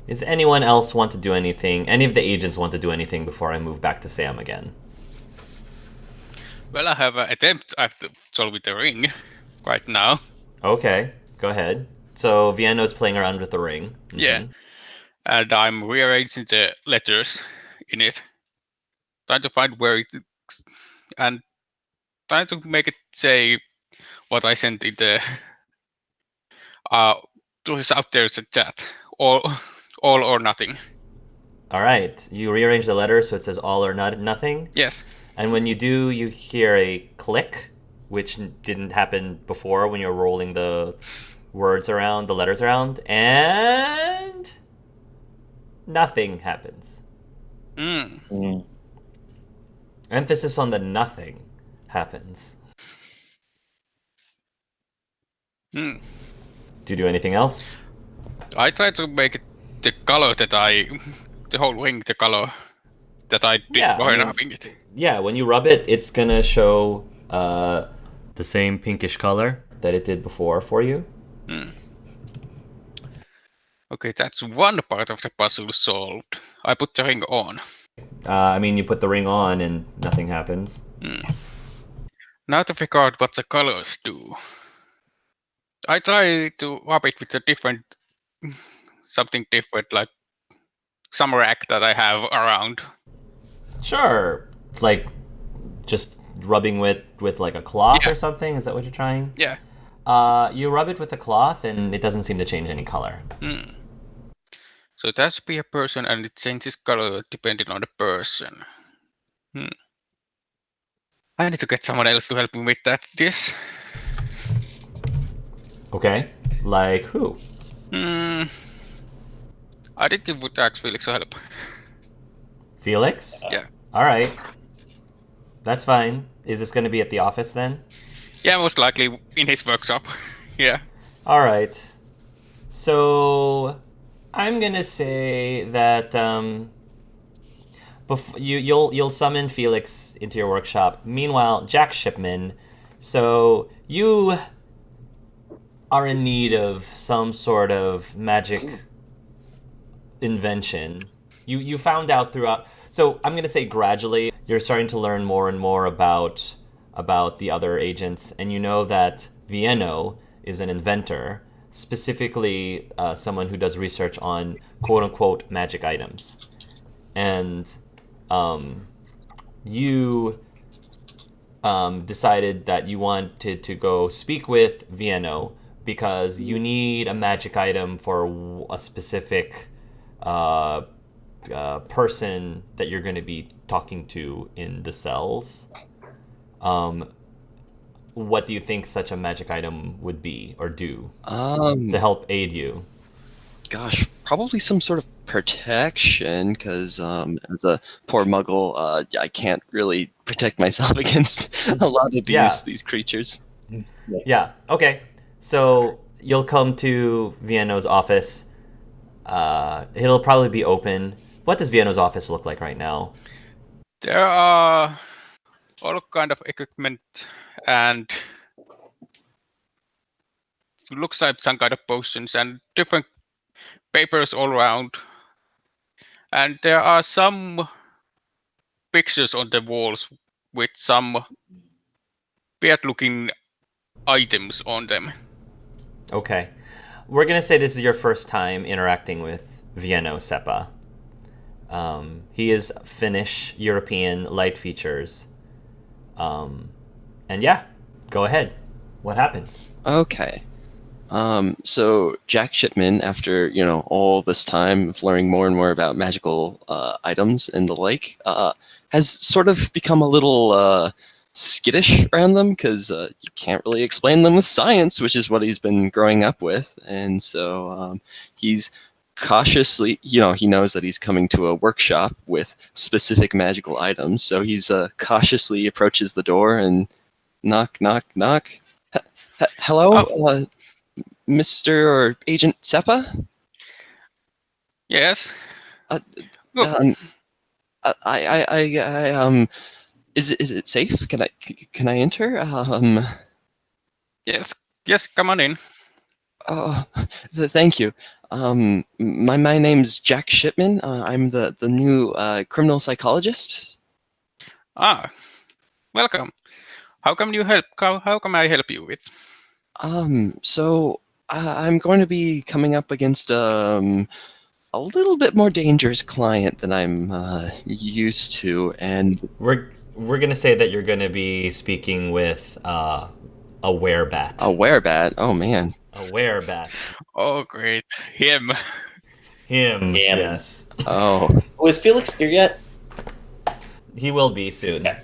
Does anyone else want to do anything? Any of the agents want to do anything before I move back to Sam again? Well, I have an attempt at solving the ring right now. Okay, go ahead. So Vienna's playing around with the ring. Yeah, and I'm rearranging the letters in it, trying to find where it is, and trying to make it say what I sent in the uh to his out there's a chat. All or nothing. All right, you rearrange the letters so it says all or not nothing. Yes. And when you do, you hear a click, which didn't happen before when you're rolling the words around, the letters around, and nothing happens. Mm. Mm. Emphasis on the nothing happens. Mm. Do you do anything else? I try to make it the color that the whole ring, the color that I did Yeah, I while mean, rubbing it. yeah, when you rub it, it's gonna show the same pinkish color that it did before for you. Mm. Okay, that's one part of the puzzle solved. I put the ring on. I mean, you put the ring on and nothing happens. Mm. Now to figure out what the colors do. I try to rub it with a different, something different, like some rack that I have around. Sure, like just rubbing with like a cloth Yeah, or something. Is that what you're trying? yeah. You rub it with a cloth, and it doesn't seem to change any color. Mm. So it has to be a person, and it changes color depending on the person. Hmm. I need to get someone else to help me with that. This. Okay, like who? Hmm. I think it would ask Felix to help. Felix. Yeah. All right, that's fine. Is this going to be at the office then? Yeah, most likely in his workshop. Yeah. All right. So I'm gonna say that you'll summon Felix into your workshop. Meanwhile, Jack Shipman. So you are in need of some sort of magic invention. You found out throughout. So I'm gonna say gradually you're starting to learn more and more about the other agents, and you know that Vienno is an inventor, specifically someone who does research on quote unquote magic items, and um, you decided that you wanted to go speak with Vienno because you need a magic item for a specific uh, person that you're going to be talking to in the cells. Um, what do you think such a magic item would be or do to Um, help aid you? Gosh, probably some sort of protection, because as a poor muggle, I can't really protect myself against a lot of Yeah, these creatures. Yeah. yeah. Okay. So you'll come to Vienno's office. It'll probably be open. What does Vienno's office look like right now? There are all kind of equipment and looks like some kind of potions and different papers all around. And there are some pictures on the walls with some weird looking items on them. Okay. We're going to say this is your first time interacting with Vienno Seppa. He is Finnish, European, light features. Um, and yeah, go ahead. What happens? Okay. So Jack Shipman, after all this time of learning more and more about magical items and the like, has sort of become a little skittish around them, because you can't really explain them with science, which is what he's been growing up with, and so he's cautiously, he knows that he's coming to a workshop with specific magical items, so he's cautiously approaches the door and knock, knock, knock. Hello, Oh, Mr. or Agent Seppa? yes. Uh, Oh, um, is it safe? Can I enter? yes. Yes, come on in. Oh, thank you. My name's Jack Shipman. I'm the new criminal psychologist. Ah, welcome. How come you help? How come I help you with? So I'm going to be coming up against a little bit more dangerous client than I'm used to, and We're gonna say that you're gonna be speaking with a werebat. a werebat. Oh man. A werebat. Oh, great. Him. Him. Damn. Yes. Oh, Oh, is Felix here yet? He will be soon. Okay.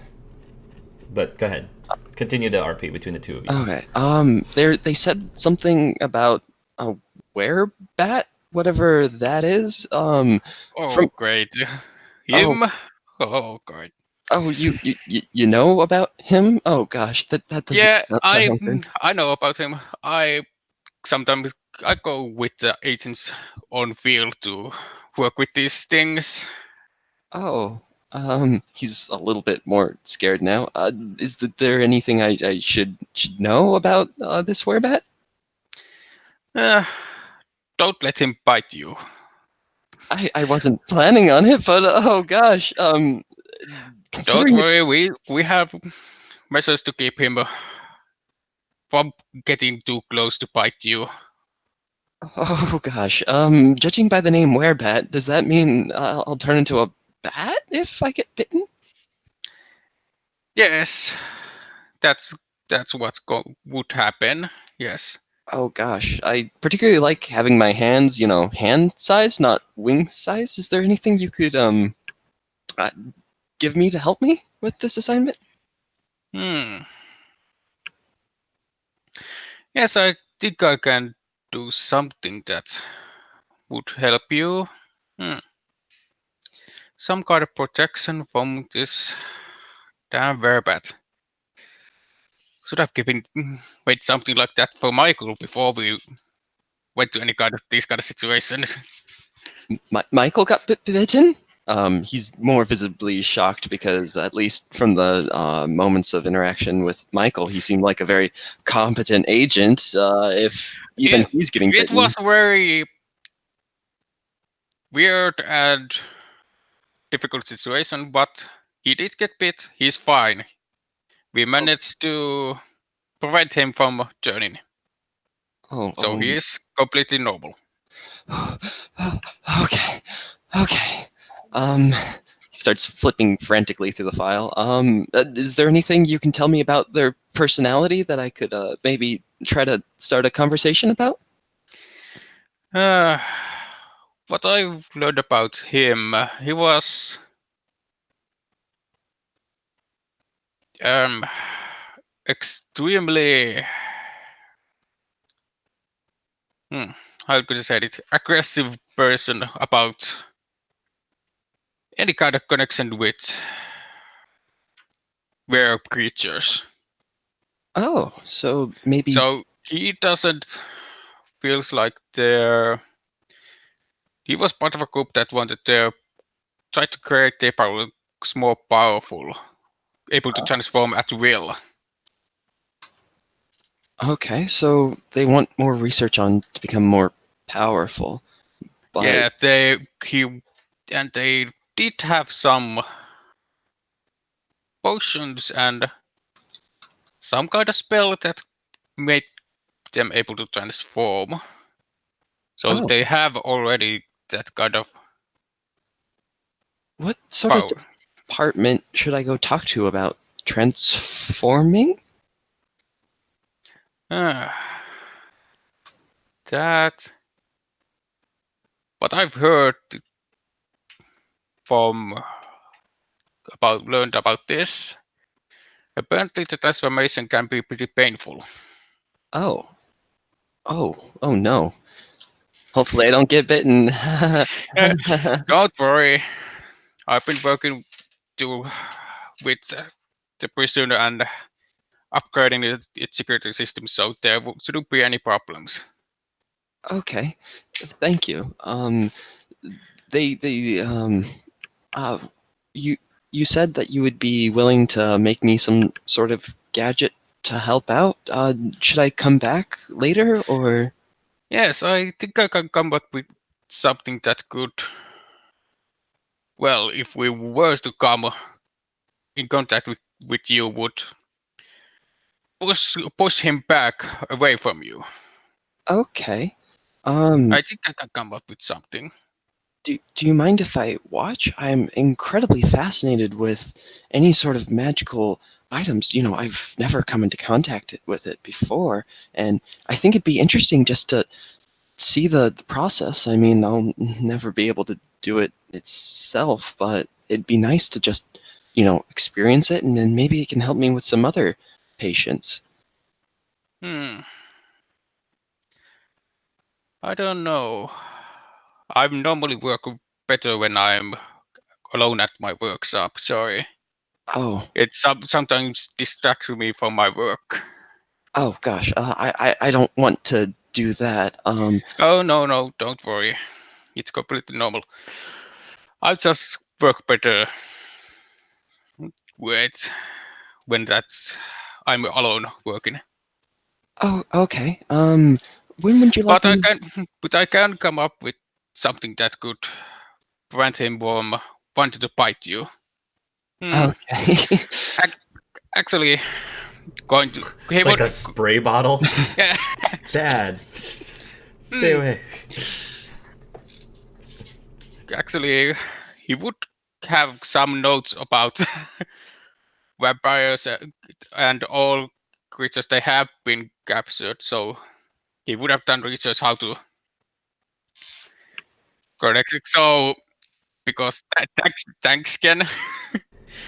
But go ahead. Continue the RP between the two of you. okay. They said something about a werebat, whatever that is. Oh, From great. Him. Oh, great. oh, you know about him? Oh gosh, that doesn't Yeah, sound good. I know about him. I sometimes I go with the agents on field to work with these things. Oh, he's a little bit more scared now. There anything I should know about this werebat? Uh, don't let him bite you. I wasn't planning on it, but oh gosh, Don't considering it's worry, we have measures to keep him from getting too close to bite you. oh gosh, judging by the name werebat, does that mean I'll turn into a bat if I get bitten? Yes, that's what would happen. Yes. Oh gosh, I particularly like having my hands, hand size, not wing size. Is there anything you could uh, give me to help me with this assignment? Hmm. Yes, I think I can do something that would help you. Hmm. Some kind of protection from this damn verbat. Should have made something like that for Michael before we went to any kind of these kind of situations. Michael got bitten. He's more visibly shocked because, at least from the moments of interaction with Michael, he seemed like a very competent agent. If even he's getting It bitten, was very weird and difficult situation, but he did get bit. He's fine. We managed to prevent him from turning, oh, so he is completely normal. okay, okay. He starts flipping frantically through the file. Is there anything you can tell me about their personality that I could maybe try to start a conversation about? What I've learned about him, he was extremely how could I say it, aggressive person about any kind of connection with rare creatures. Oh, so maybe. So he doesn't feels like he was part of a group that wanted to try to create a power more powerful, able to transform at will. Okay, so they want more research on to become more powerful. But Yeah, they did have some potions and some kind of spell that made them able to transform. So oh, they have already that kind of what sort of power. department should I go talk to about transforming? That what I've heard from learned about this. Apparently, the transformation can be pretty painful. Oh, oh no. Hopefully I don't get bitten. Don't worry, I've been working with the prisoner and upgrading its security system, so there shouldn't be any problems. Okay, thank you. They uh, you you said that you would be willing to make me some sort of gadget to help out. Should I come back later or? Yes, I think I can come up with something that could. Well, if we were to come in contact with you, would push him back away from you. Okay. Um, I think I can come up with something. do you mind if I watch? I'm incredibly fascinated with any sort of magical items. You know, I've never come into contact with it before, and I think it'd be interesting just to see the process. I mean, I'll never be able to do it itself, but it'd be nice to just, experience it, and then maybe it can help me with some other patients. Hmm. I don't know. I normally work better when I'm alone at my workshop. Sorry, Oh, it sometimes distracts me from my work. oh gosh, I don't want to do that. Oh no, don't worry. It's completely normal. I just work better with when that's I'm alone working. Oh, okay. When would you like But I me? can, but I can come up with something that could prevent him from wanting to bite you. Hmm. Okay. ac- Actually, going to he Like would. a spray bottle? Yeah. Dad, stay Hmm. away. Actually, he would have some notes about vampires and all creatures they have been captured. So he would have done research how to correct it. So because thanks Ken.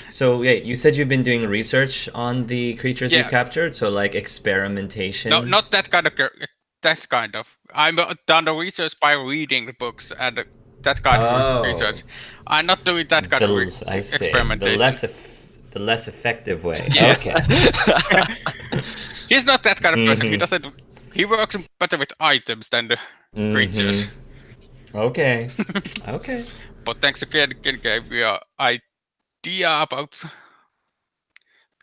So, yeah, you said you've been doing research on the creatures you've Yeah. captured, so like No, experimentation. not that kind of. That kind of. I'm done the research by reading the books and that kind of Oh, research. I'm not doing that kind of I see. experimentation. The less effective way. Yes, Okay. he's not that kind of person. He Mm-hmm. doesn't. He works better with items than the creatures. Mm-hmm. Okay. Okay. But thanks to Ken gave me an idea about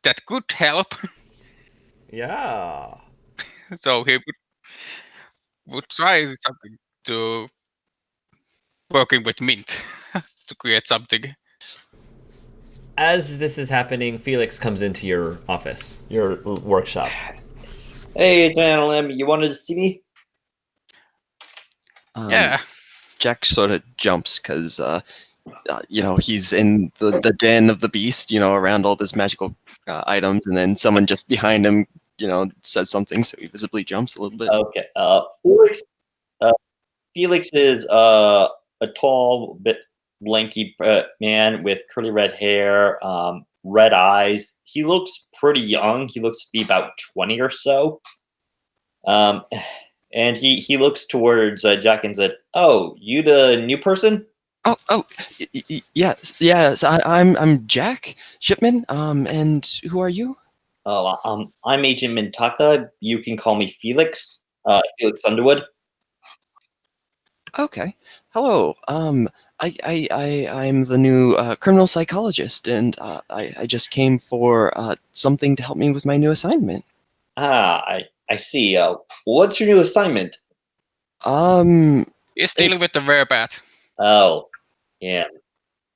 that could help. Yeah. So he would try something to working with mint to create something. As this is happening, Felix comes into your office, your workshop. Hey, gentlemen, you wanted to see me? Yeah. Jack sort of jumps because, he's in the den of the beast, around all this magical items, and then someone just behind him, says something, so he visibly jumps a little bit. Okay. Felix. Felix is a tall, bit lanky man with curly red hair, red eyes. He looks pretty young. He looks to be about 20 or so. Um, and he looks towards Jack and said, "Oh, you the new person?" Oh, yes. I'm Jack Shipman. And who are you? Oh, I'm Agent Mintaka. You can call me Felix. Felix Underwood. Okay. Hello. I'm the new criminal psychologist, and I just came for something to help me with my new assignment. I see. What's your new assignment? Um, He's it, dealing with the werebat. Oh, yeah.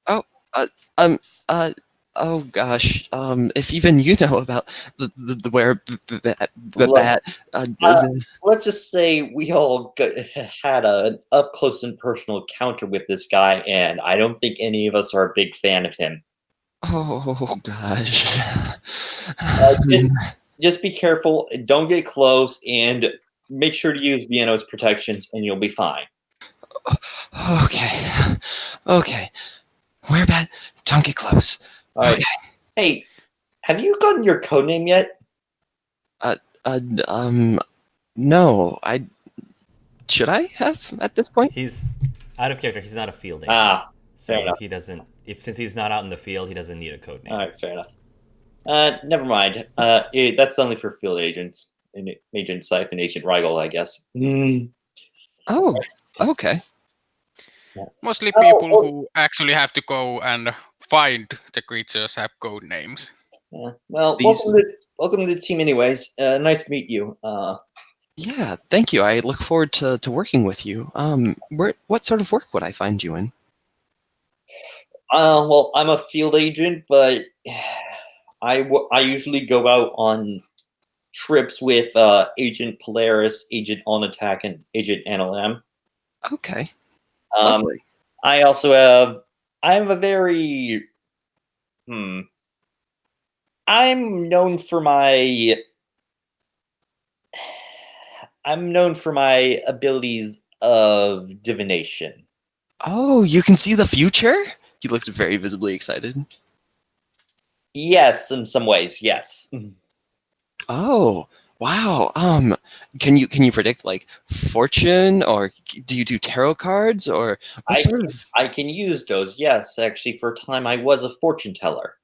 oh, uh, um, uh, oh gosh. If even you know about the where Look, bat, uh, let's just say we all had an up close and personal encounter with this guy, and I don't think any of us are a big fan of him. oh gosh. Just, just be careful, don't get close, and make sure to use Vienna's protections, and you'll be fine. Okay. Okay. Where bat? Don't get close. All right. Okay. Hey, have you gotten your code name yet? Uh, uh, um, no. Should I have at this point? He's out of character. He's not a field agent. Fair So enough. he doesn't since he's not out in the field, he doesn't need a code name. All right, fair enough. Never mind. That's only for field agents. Agent Syph and Agent Rigel, I guess. Oh, okay. Mostly Oh, people oh, who actually have to go and find the creatures have code names. yeah. Well, These. welcome to the team, anyways. Nice to meet you. Yeah, thank you. I look forward to working with you. What sort of work would I find you in? Well, I'm a field agent, but I usually go out on trips with Agent Polaris, Agent On Attack, and Agent NLM. Okay, Um, lovely. I also have. I'm a very. I'm known for my. I'm known for my abilities of divination. Oh, you can see the future? He looks very visibly excited. Yes, in some ways, yes. Oh, wow. Can you predict like fortune, or do you do tarot cards, or what I sort can, of? I can use those. Yes, actually, for a time I was a fortune teller.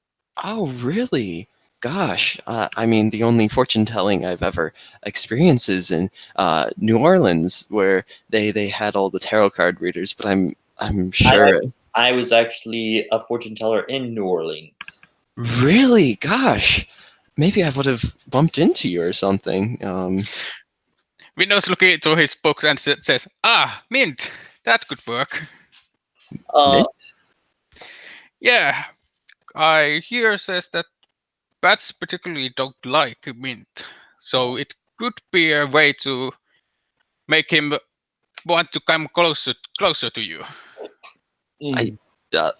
Oh, really? Gosh, I mean, the only fortune telling I've ever experienced is in New Orleans, where they had all the tarot card readers. But I'm I sure. I was actually a fortune teller in New Orleans. Really? Gosh, maybe I would have bumped into you or something. Windows looking through his books and says, "Ah, mint. That could work." Uh, Mint? Yeah, I hear says that bats particularly don't like mint, so it could be a way to make him want to come closer to you. I. Uh,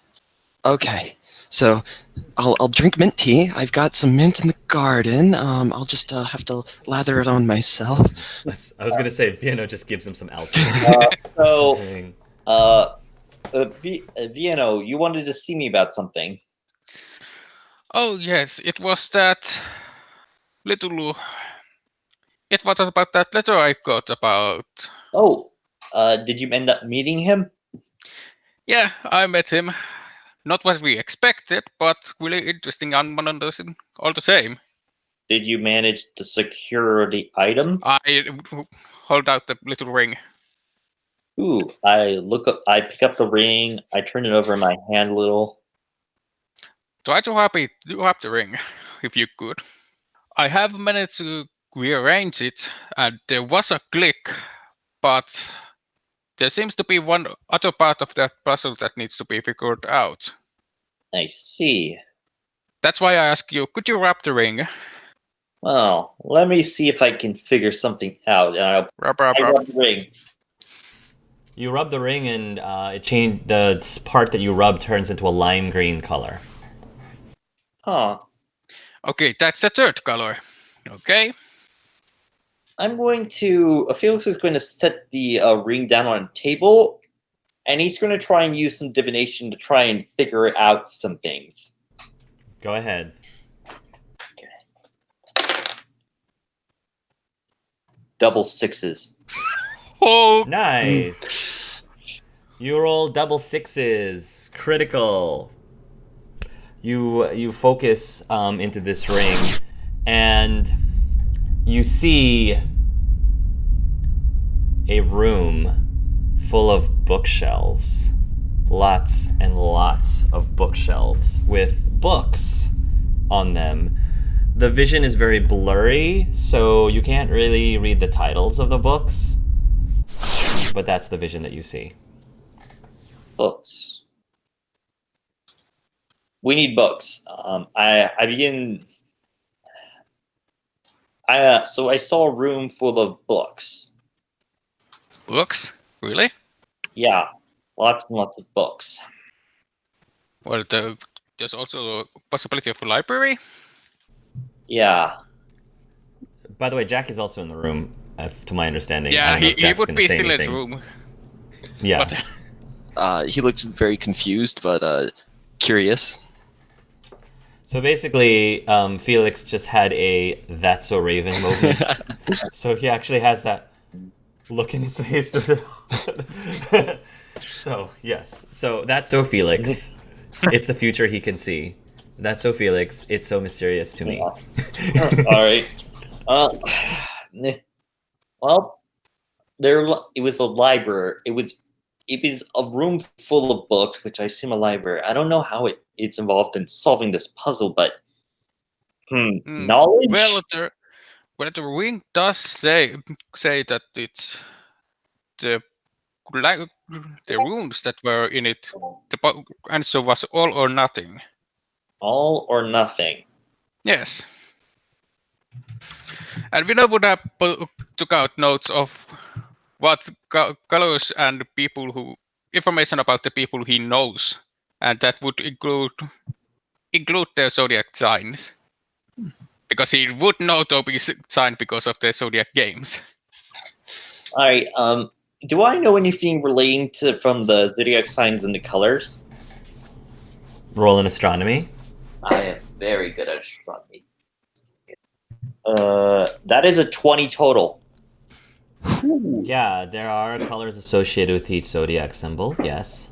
okay. So I'll drink mint tea. I've got some mint in the garden. I'll just have to lather it on myself. I was gonna say Vienno just gives him some alcohol or so, something. Vienno, you wanted to see me about something. Oh yes, it was that little. It was about that letter I got about. Oh, did you end up meeting him? Yeah, I met him. Not what we expected, but really interesting and wondering all the same. Did you manage to secure the item? I hold out the little ring. Ooh, I pick up the ring, I turn it over in my hand a little. Try to wrap the ring, if you could. I have managed to rearrange it, and there was a click, but there seems to be one other part of that puzzle that needs to be figured out. I see. That's why I ask you, could you wrap the ring? Well, let me see if I can figure something out. And Wrap. I rub the ring. You rub the ring, and the part that you rub turns into a lime green color. Huh. Okay, that's the third color. Okay. Felix is going to set the ring down on a table, and he's going to try and use some divination to try and figure out some things. Go ahead. Double sixes. Oh, Nice. You roll double sixes. Critical. You focus into this ring, and you see a room full of bookshelves. Lots and lots of bookshelves with books on them. The vision is very blurry, so you can't really read the titles of the books, but that's the vision that you see. Books. We need books. I begin. So I saw a room full of books. books? Really? Yeah, lots and lots of books. Well, there's also a possibility of a library. Yeah. By the way, Jack is also in the room, to my understanding. I Yeah, don't know if he Jack's would going to be say still in the anything. room. Yeah. But He looks very confused, but curious. So basically, Felix just had a "That's So Raven" moment. So he actually has that look in his face. So yes, so that's so Felix. It's the future he can see. That's so Felix. It's so mysterious to me. All right. Well, it was a library. It was a room full of books, which I assume a library. I don't know how it's involved in solving this puzzle, but knowledge. well, But the ring does say that it's the runes that were in it. The answer was all or nothing. All or nothing. Yes. And Vino would have took out notes of what colors and information about the people he knows, and that would include their zodiac signs, because he would know Toby's sign because of the zodiac games. All right. Do I know anything relating from the zodiac signs and the colors? Roll in astronomy. I am very good at astronomy. That is a 20 total. Yeah, there are colors associated with each zodiac symbol. Yes.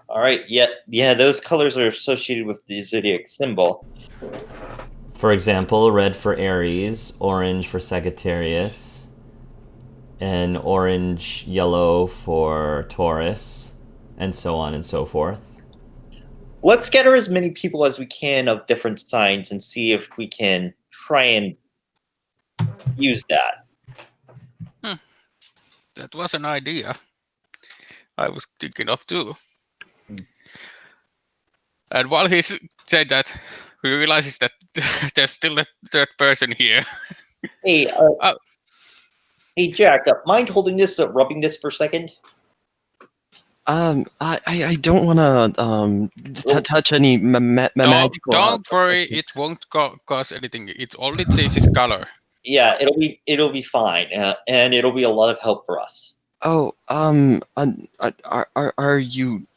All right. Yeah. Those colors are associated with the zodiac symbol. For example, red for Aries, orange for Sagittarius, and orange-yellow for Taurus, and so on and so forth. Let's gather as many people as we can of different signs and see if we can try and use that. That was an idea I was thinking of too. And while he said that, he realizes that there's still a third person here. Hey, hey, Jack, mind holding this, rubbing this for a second? I don't want to touch any magical. Don't worry, it won't cause anything. It only changes color. Yeah, it'll be fine, and it'll be a lot of help for us. Oh, are you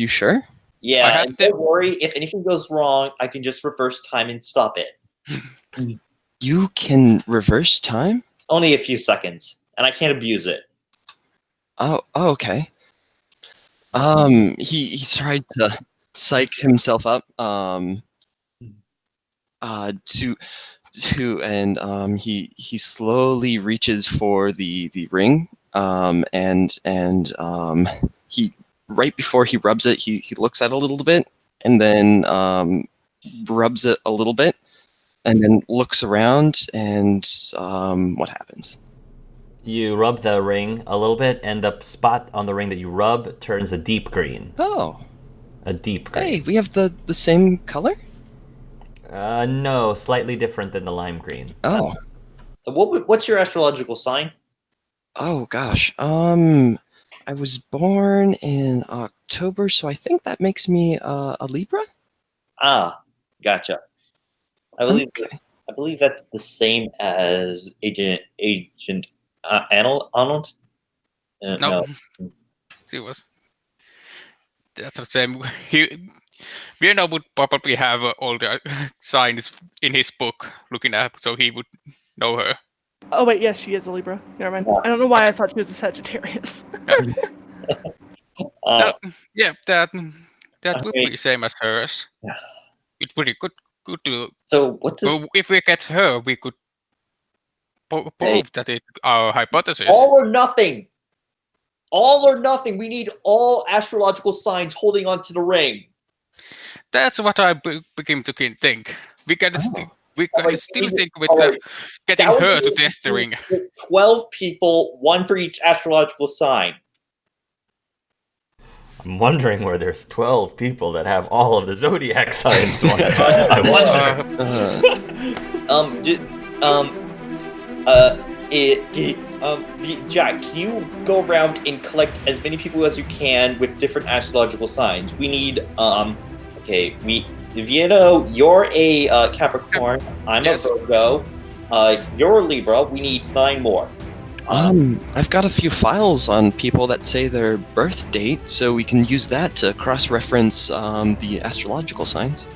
sure? Yeah, and don't worry. If anything goes wrong, I can just reverse time and stop it. You can reverse time? Only a few seconds, and I can't abuse it. Oh, okay. He tried to psych himself up. He slowly reaches for the ring. He right before he rubs it, he looks at it a little bit, and then rubs it a little bit, and then looks around, and what happens? You rub the ring a little bit, and the spot on the ring that you rub turns a deep green. Oh. A deep green. Hey, we have the same color? No, slightly different than the lime green. Oh. What's your astrological sign? Oh, gosh. I was born in October, so I think that makes me a Libra? Ah, gotcha. I believe Okay. I believe that's the same as Agent Arnold. No. He was. That's the same. Vienna would probably have all the signs in his book looking at, so he would know her. Oh wait, yes, she is a Libra. Never mind. I don't know why I thought she was a Sagittarius. Yeah, that would be same as hers. Yeah. It would be good to. So what does? Well, if we get her, we could prove that it's our hypothesis. All or nothing. All or nothing. We need all astrological signs holding onto the ring. That's what I begin to think. We can still think with getting her to test the ring. 12 people, one for each astrological sign. I'm wondering where there's 12 people that have all of the zodiac signs. I wonder. Jack, can you go around and collect as many people as you can with different astrological signs? We need, Vieto, you're a Capricorn. I'm a Virgo. You're a Libra. We need 9 more. I've got a few files on people that say their birth date, so we can use that to cross-reference the astrological signs.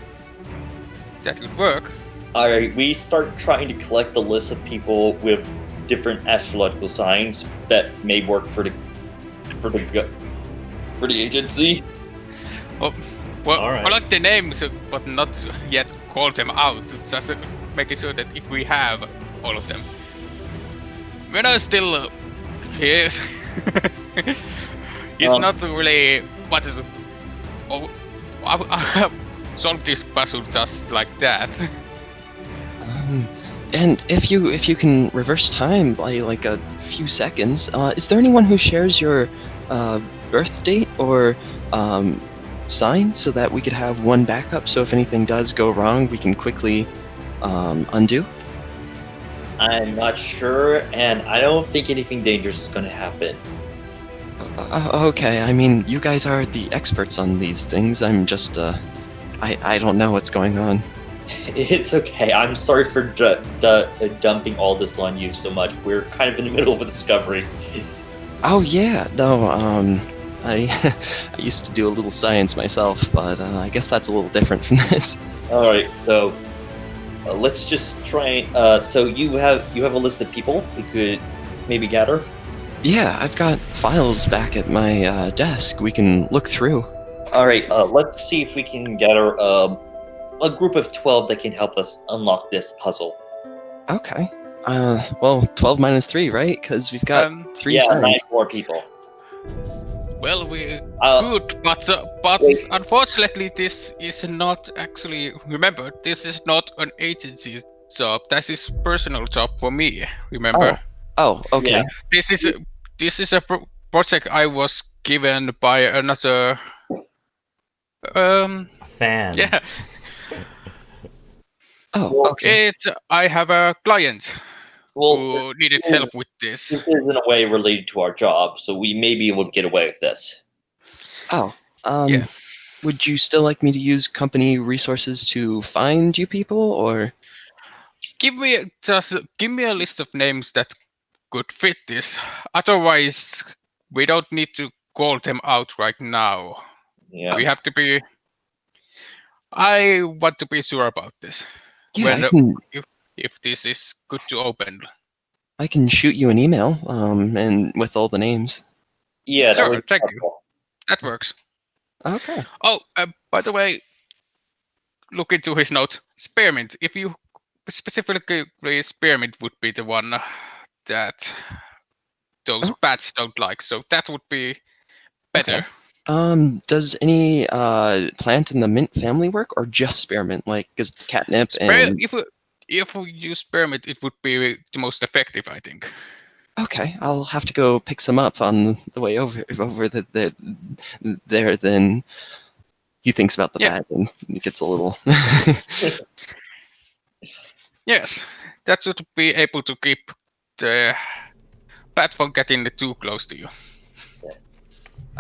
That could work. All right, we start trying to collect the list of people with different astrological signs that may work for the agency. Oh, well, all right. I like the names, but not yet call them out. Just making sure that if we have all of them. When I still here, he's not really what is. I solve this puzzle just like that. And if you can reverse time by like a few seconds, is there anyone who shares your birth date or sign so that we could have one backup? So if anything does go wrong, we can quickly undo. I'm not sure, and I don't think anything dangerous is going to happen. Okay, I mean, you guys are the experts on these things. I'm just I don't know what's going on. It's okay. I'm sorry for dumping all this on you so much. We're kind of in the middle of a discovery. Oh yeah, no, I I used to do a little science myself, but I guess that's a little different from this. All right, so let's just try. So you have a list of people we could maybe gather. Yeah, I've got files back at my desk we can look through. All right, let's see if we can gather a group of 12 that can help us unlock this puzzle. Okay. Well, 12 minus 3, right? Because we've got 3 Yeah, signs. 9 more people. Well, we Uh, could, but wait. unfortunately, this is not actually. Remember, this is not an agency job. That is personal job for me. Remember, Oh, okay. Yeah. this is a project I was given by another. Fan. Yeah, Oh, Well, okay. I have a client Well, who needed help with this. this is in a way related to our job, so we may be able to get away with this. Oh, Yeah. would you still like me to use company resources to find you people, or? Give me a list of names that could fit this. Otherwise, we don't need to call them out right now. Yeah. We have to be. I want to be sure about this. Yeah, When if this is good to open. I can shoot you an email, and with all the names. Yeah, that Sure, would be thank you. helpful. That works. Okay. Oh, by the way, look into his notes. Spearmint. If you specifically spearmint would be the one that those Oh. bats don't like. So that would be better. Okay. Does any plant in the mint family work, or just spearmint, like is catnip and? If we use spearmint, it would be the most effective, I think. Okay, I'll have to go pick some up on the way over there. Then he thinks about the bat and he gets a little. Yes, that should be able to keep the bat from getting too close to you.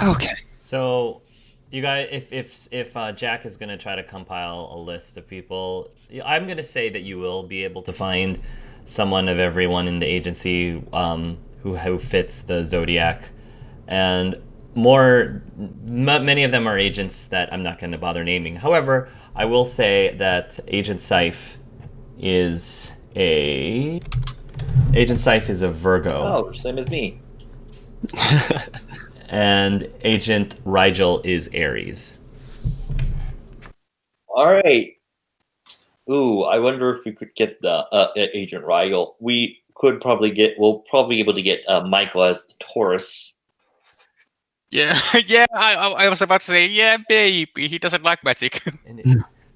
Okay. So, you guys, if Jack is gonna try to compile a list of people, I'm gonna say that you will be able to find someone of everyone in the agency who fits the zodiac, and many of them are agents that I'm not going to bother naming. However, I will say that Agent Seif is a Virgo. Oh, same as me. And Agent Rigel is Aries. All right. Ooh, I wonder if we could get the Agent Rigel. We could probably we'll probably be able to get Michael as the Taurus. Yeah, yeah. I was about to say, yeah, baby. He doesn't like magic.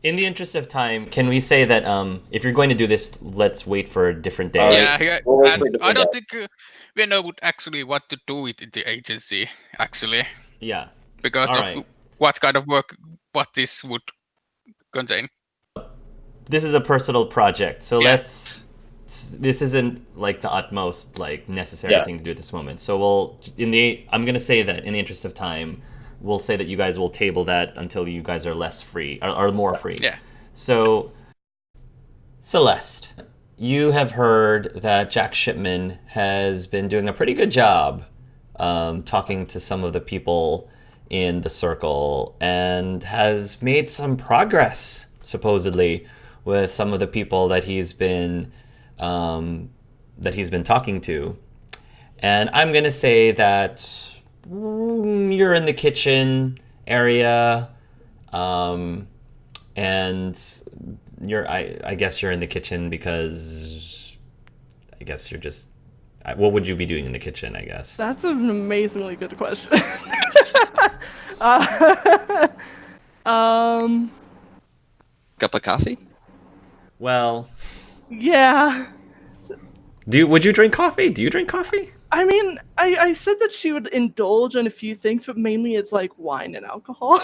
In the interest of time, can we say that if you're going to do this, let's wait for a different day? Yeah, We'll wait for a and different I don't day. think we would actually want to do it in the agency, actually, Yeah. because All of right. what kind of work, what this would contain. This is a personal project, so Yeah. this isn't like the utmost like necessary Yeah. thing to do at this moment. So I'm gonna say that in the interest of time, we'll say that you guys will table that until you guys are less free or more free. Yeah. So, Celeste, you have heard that Jack Shipman has been doing a pretty good job talking to some of the people in the circle and has made some progress, supposedly, with some of the people that he's been talking to. And I'm gonna say that you're in the kitchen area, and I guess you're in the kitchen because I guess you're just. What would you be doing in the kitchen, I guess? That's an amazingly good question. Cup of coffee? Well, Yeah. Would you drink coffee? Do you drink coffee? I mean, I said that she would indulge in a few things, but mainly it's like wine and alcohol.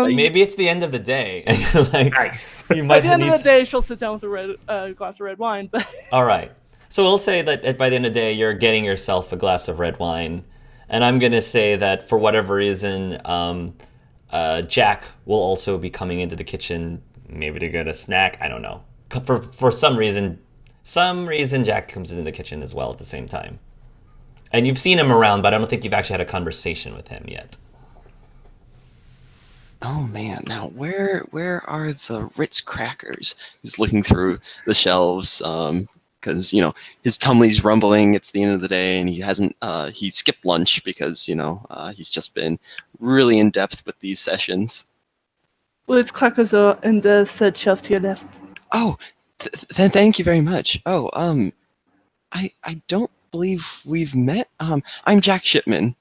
Maybe it's the end of the day. Like, Nice. You By might the end need of the day, she'll sit down with a glass of red wine. But All right. So we'll say that by the end of the day, you're getting yourself a glass of red wine. And I'm going to say that for whatever reason, Jack will also be coming into the kitchen, maybe to get a snack. I don't know. For some reason, Jack comes into the kitchen as well at the same time. And you've seen him around, but I don't think you've actually had a conversation with him yet. Oh man, now where are the Ritz crackers? He's looking through the shelves, because his tummy's rumbling. It's the end of the day, and he hasn't. He skipped lunch because he's just been really in depth with these sessions. well, its crackers are in the third shelf to your left. Oh, thank you very much. Oh, I don't believe we've met. I'm Jack Shipman.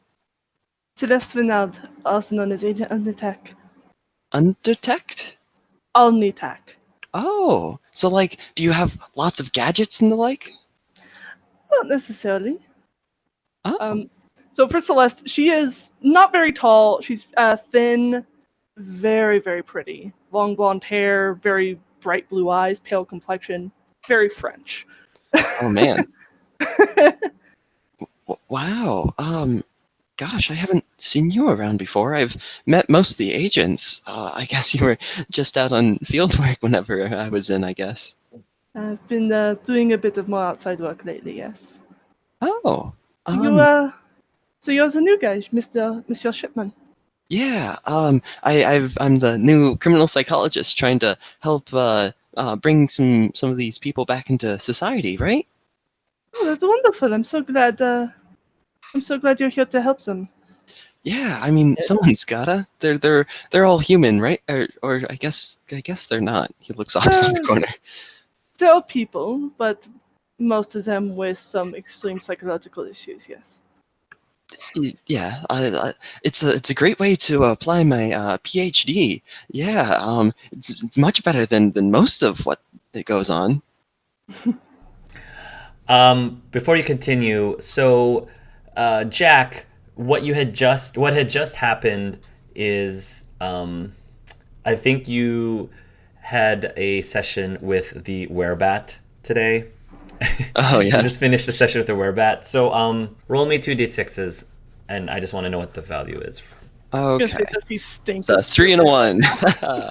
Celeste Vinard, also known as Agent Undertech. Undertech? Alnitech. Oh, so do you have lots of gadgets and the like? Not necessarily. Oh. So for Celeste, she is not very tall. She's thin, very, very pretty. Long blonde hair, very bright blue eyes, pale complexion, very French. Oh man. Wow. Gosh, I haven't seen you around before. I've met most of the agents. I guess you were just out on field work whenever I was in, I guess. I've been doing a bit of more outside work lately, yes. Oh. So you're the new guy, Monsieur Shipman. Yeah. I'm the new criminal psychologist trying to help bring some of these people back into society, right? Oh, that's wonderful. I'm so glad you're here to help them. Yeah, I mean, someone's gotta. They're all human, right? Or I guess they're not. He looks off into the corner. They're all people, but most of them with some extreme psychological issues, yes. Yeah, it's a great way to apply my PhD. Yeah, it's much better than most of what it goes on. Before you continue, so Jack, what had just happened is I think you had a session with the werebat today. Oh yeah. You just finished a session with the werebat. So roll me 2d6s, and I just want to know what the value is. Okay. It's a 3 and a 1.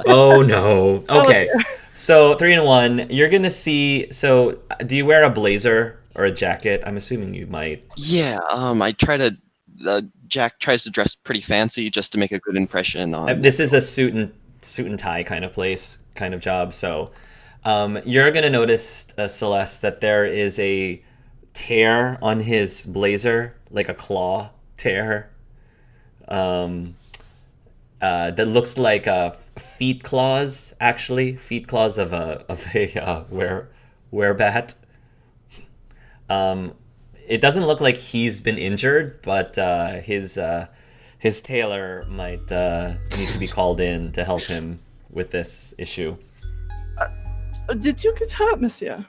Oh no. Okay. So 3 and 1. You're gonna see. So do you wear a blazer or a jacket? I'm assuming you might. Yeah. I try to. Jack tries to dress pretty fancy just to make a good impression on. This is a suit and tie kind of place, kind of job. So you're gonna notice, Celeste, that there is a tear on his blazer, like a claw tear. That looks like feet claws, actually, feet claws of a werebat. It doesn't look like he's been injured, but his tailor might need to be called in to help him with this issue. Did you get hurt, Monsieur?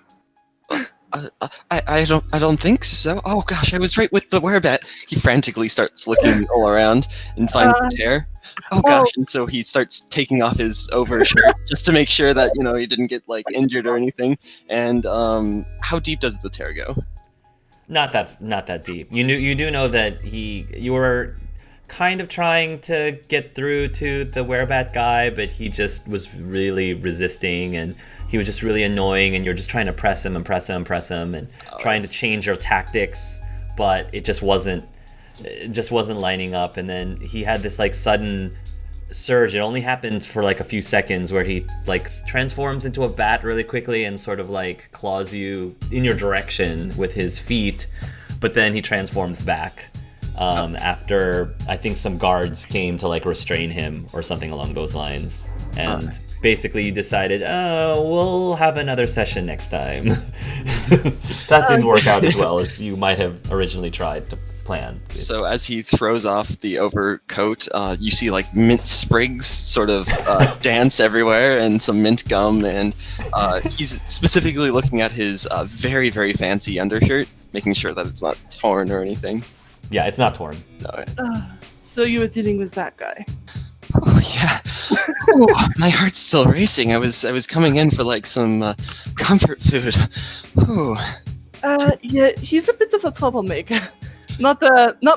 I don't think so. Oh gosh, I was right with the werebat. He frantically starts looking all around and finds the tear. Oh gosh, and so he starts taking off his overshirt just to make sure that he didn't get injured or anything. And how deep does the tear go? Not that deep. You do know that you were kind of trying to get through to the werebat guy, but he just was really resisting, and he was just really annoying, and you're just trying to press him and trying to change your tactics, but it just wasn't lining up. And then he had this sudden surge. It only happened for a few seconds, where he transforms into a bat really quickly and sort of claws you in your direction with his feet, but then he transforms back after I think some guards came to restrain him or something along those lines. And basically you decided, we'll have another session next time. That didn't work out as well as you might have originally tried to plan. So as he throws off the overcoat, you see like mint sprigs sort of dance everywhere, and some mint gum, and he's specifically looking at his very, very fancy undershirt, making sure that it's not torn or anything. Yeah, it's not torn. No. So you were dealing with that guy. Oh yeah. Ooh, my heart's still racing. I was coming in for like some comfort food. Ooh. Yeah, he's a bit of a troublemaker. Not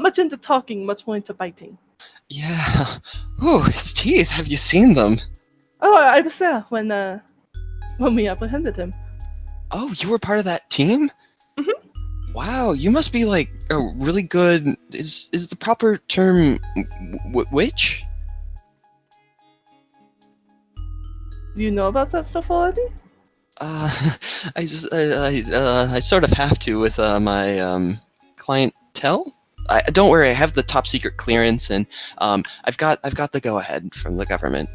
much into talking, much more into biting. Yeah. Ooh, his teeth. Have you seen them? Oh, I was there when we apprehended him. Oh, you were part of that team? Mhm. Wow, you must be like a really good. Is the proper term witch? You know about that stuff already? I sort of have to with my clientele. Don't worry, I have the top secret clearance, and I've got the go ahead from the government.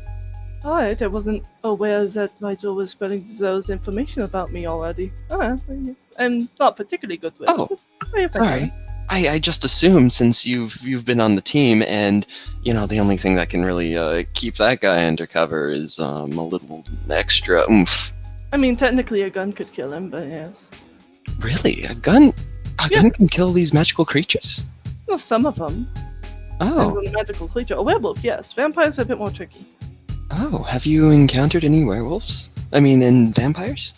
Alright, I wasn't aware that Nigel was spreading those information about me already. I'm not particularly good with Oh, it. sorry. I just assumed since you've been on the team, and the only thing that can really keep that guy undercover is a little extra oomph. I mean, technically a gun could kill him, but yes. Really, a gun can kill these magical creatures? Well, some of them. Oh, A magical creature. A werewolf, yes. Vampires are a bit more tricky. oh, have you encountered any werewolves? I mean, and vampires?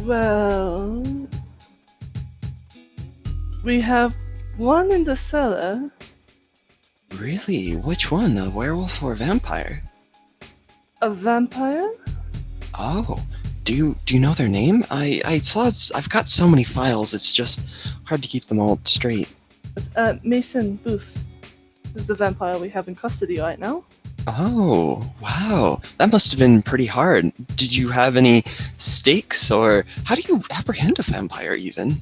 Well, we have one in the cellar. Really? Which one? A werewolf or a vampire? A vampire? Oh, do you know their name? I saw I've got so many files. It's just hard to keep them all straight. Mason Booth is the vampire we have in custody right now. Oh, wow. That must have been pretty hard. Did you have any stakes, or how do you apprehend a vampire even?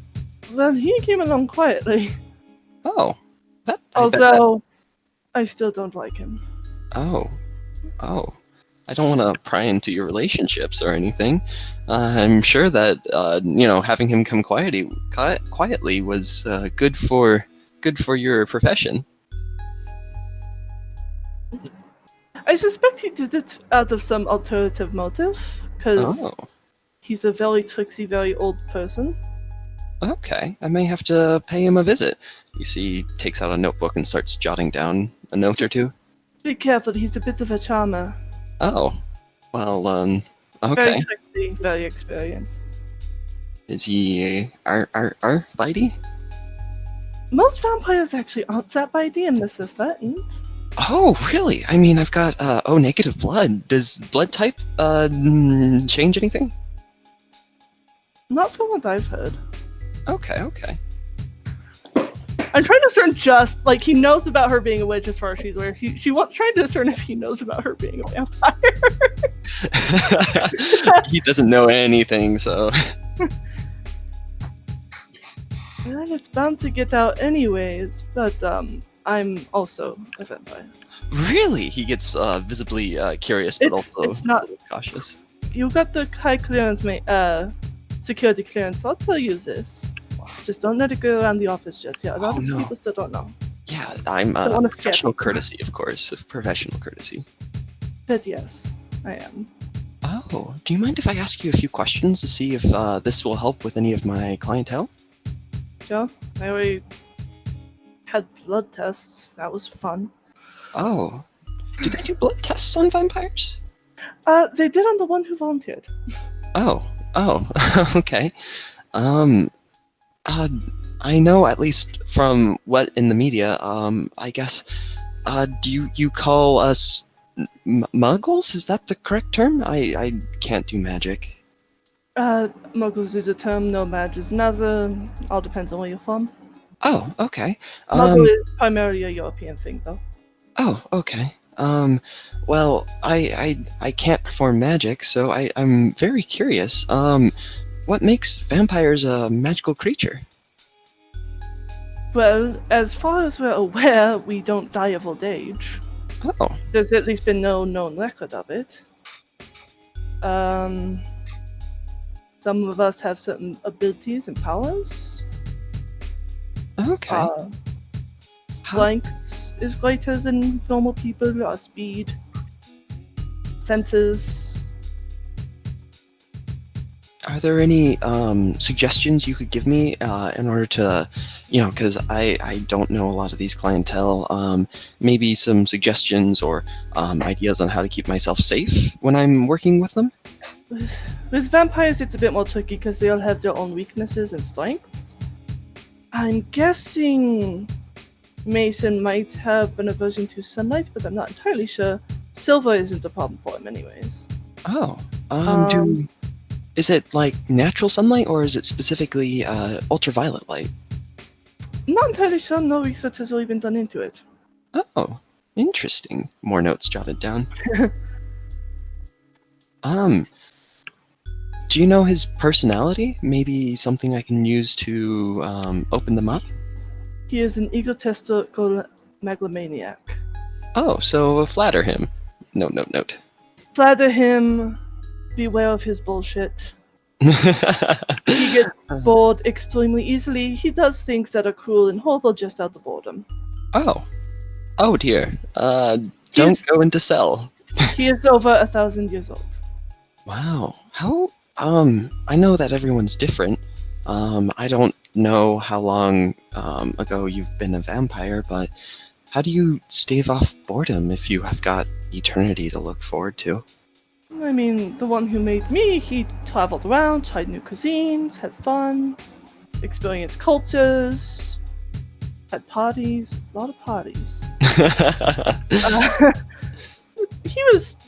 Well, he came along quietly. Oh, I bet Although, I still don't like him. Oh. I don't want to pry into your relationships or anything. I'm sure that having him come quietly was good for your profession. I suspect he did it out of some alternative motive, because Oh, he's a very tricksy, very old person. okay. I may have to pay him a visit. You see, he takes out a notebook and starts jotting down a note or two. Be careful, he's a bit of a charmer. Oh, well, Very okay. tricksy, very experienced. Is he bitey? Most vampires actually aren't that bitey unless they're threatened. Oh, really? I mean, I've got negative blood. Does blood type change anything? Not from what I've heard. Okay. I'm trying to discern just, like, he knows about her being a witch as far as she's aware. She wants trying to discern if he knows about her being a vampire. He doesn't know anything, so. And it's bound to get out anyways, but I'm also a vampire. Really? He gets visibly curious, but also It's not. cautious. You got the high clearance, security clearance, so I'll tell you this. Just don't let it go around the office just yet. A lot of no. people still don't know. Yeah, I'm Don't wanna scare professional people. courtesy, of course. Professional courtesy. But yes, I am. Oh, do you mind if I ask you a few questions to see if this will help with any of my clientele? Joe, I already had blood tests. That was fun. Oh, do they do blood tests on vampires? They did on the one who volunteered. Oh, okay. I know at least from what in the media. I guess. Do you call us muggles? Is that the correct term? I can't do magic. Muggles is a term, no badge is another. All depends on where you're from. Oh, okay. Muggle is primarily a European thing, though. Oh, okay. Well, I can't perform magic, so I'm very curious. What makes vampires a magical creature? Well, as far as we're aware, we don't die of old age. Oh, There's at least been no known record of it. Some of us have certain abilities and powers. Okay. Strength is greater than normal people, speed, senses. Are there any suggestions you could give me in order to, because I don't know a lot of these clientele, maybe some suggestions or ideas on how to keep myself safe when I'm working with them? With vampires, it's a bit more tricky because they all have their own weaknesses and strengths. I'm guessing Mason might have an aversion to sunlight, but I'm not entirely sure. Silver isn't a problem for him anyways. Oh, is it like natural sunlight or is it specifically ultraviolet light? Not entirely sure, no research has really been done into it. Oh, interesting. More notes jotted down. Do you know his personality? Maybe something I can use to open them up? He is an egotistical megalomaniac. Oh, so flatter him. Note. Flatter him, beware of his bullshit. He gets bored extremely easily. He does things that are cruel and horrible just out of boredom. Oh dear. Don't go into cell. He is over 1,000 years old. Wow. How? I know that everyone's different. I don't know how long ago you've been a vampire, but how do you stave off boredom if you have got eternity to look forward to? I mean, the one who made me, he traveled around, tried new cuisines, had fun, experienced cultures, had parties, a lot of parties.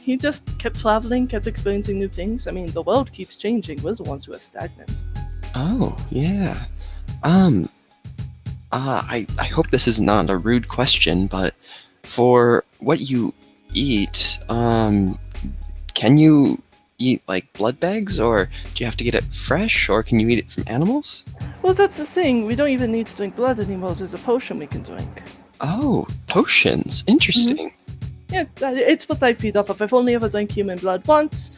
He just kept traveling, kept experiencing new things. I mean, the world keeps changing. We're the ones who are stagnant. Oh, yeah. I hope this is not a rude question, but for what you eat, can you eat like blood bags, or do you have to get it fresh, or can you eat it from animals? Well, that's the thing. We don't even need to drink blood anymore. There's a potion we can drink. Oh, potions. Interesting. Yeah, it's what I feed off of. I've only ever drank human blood once.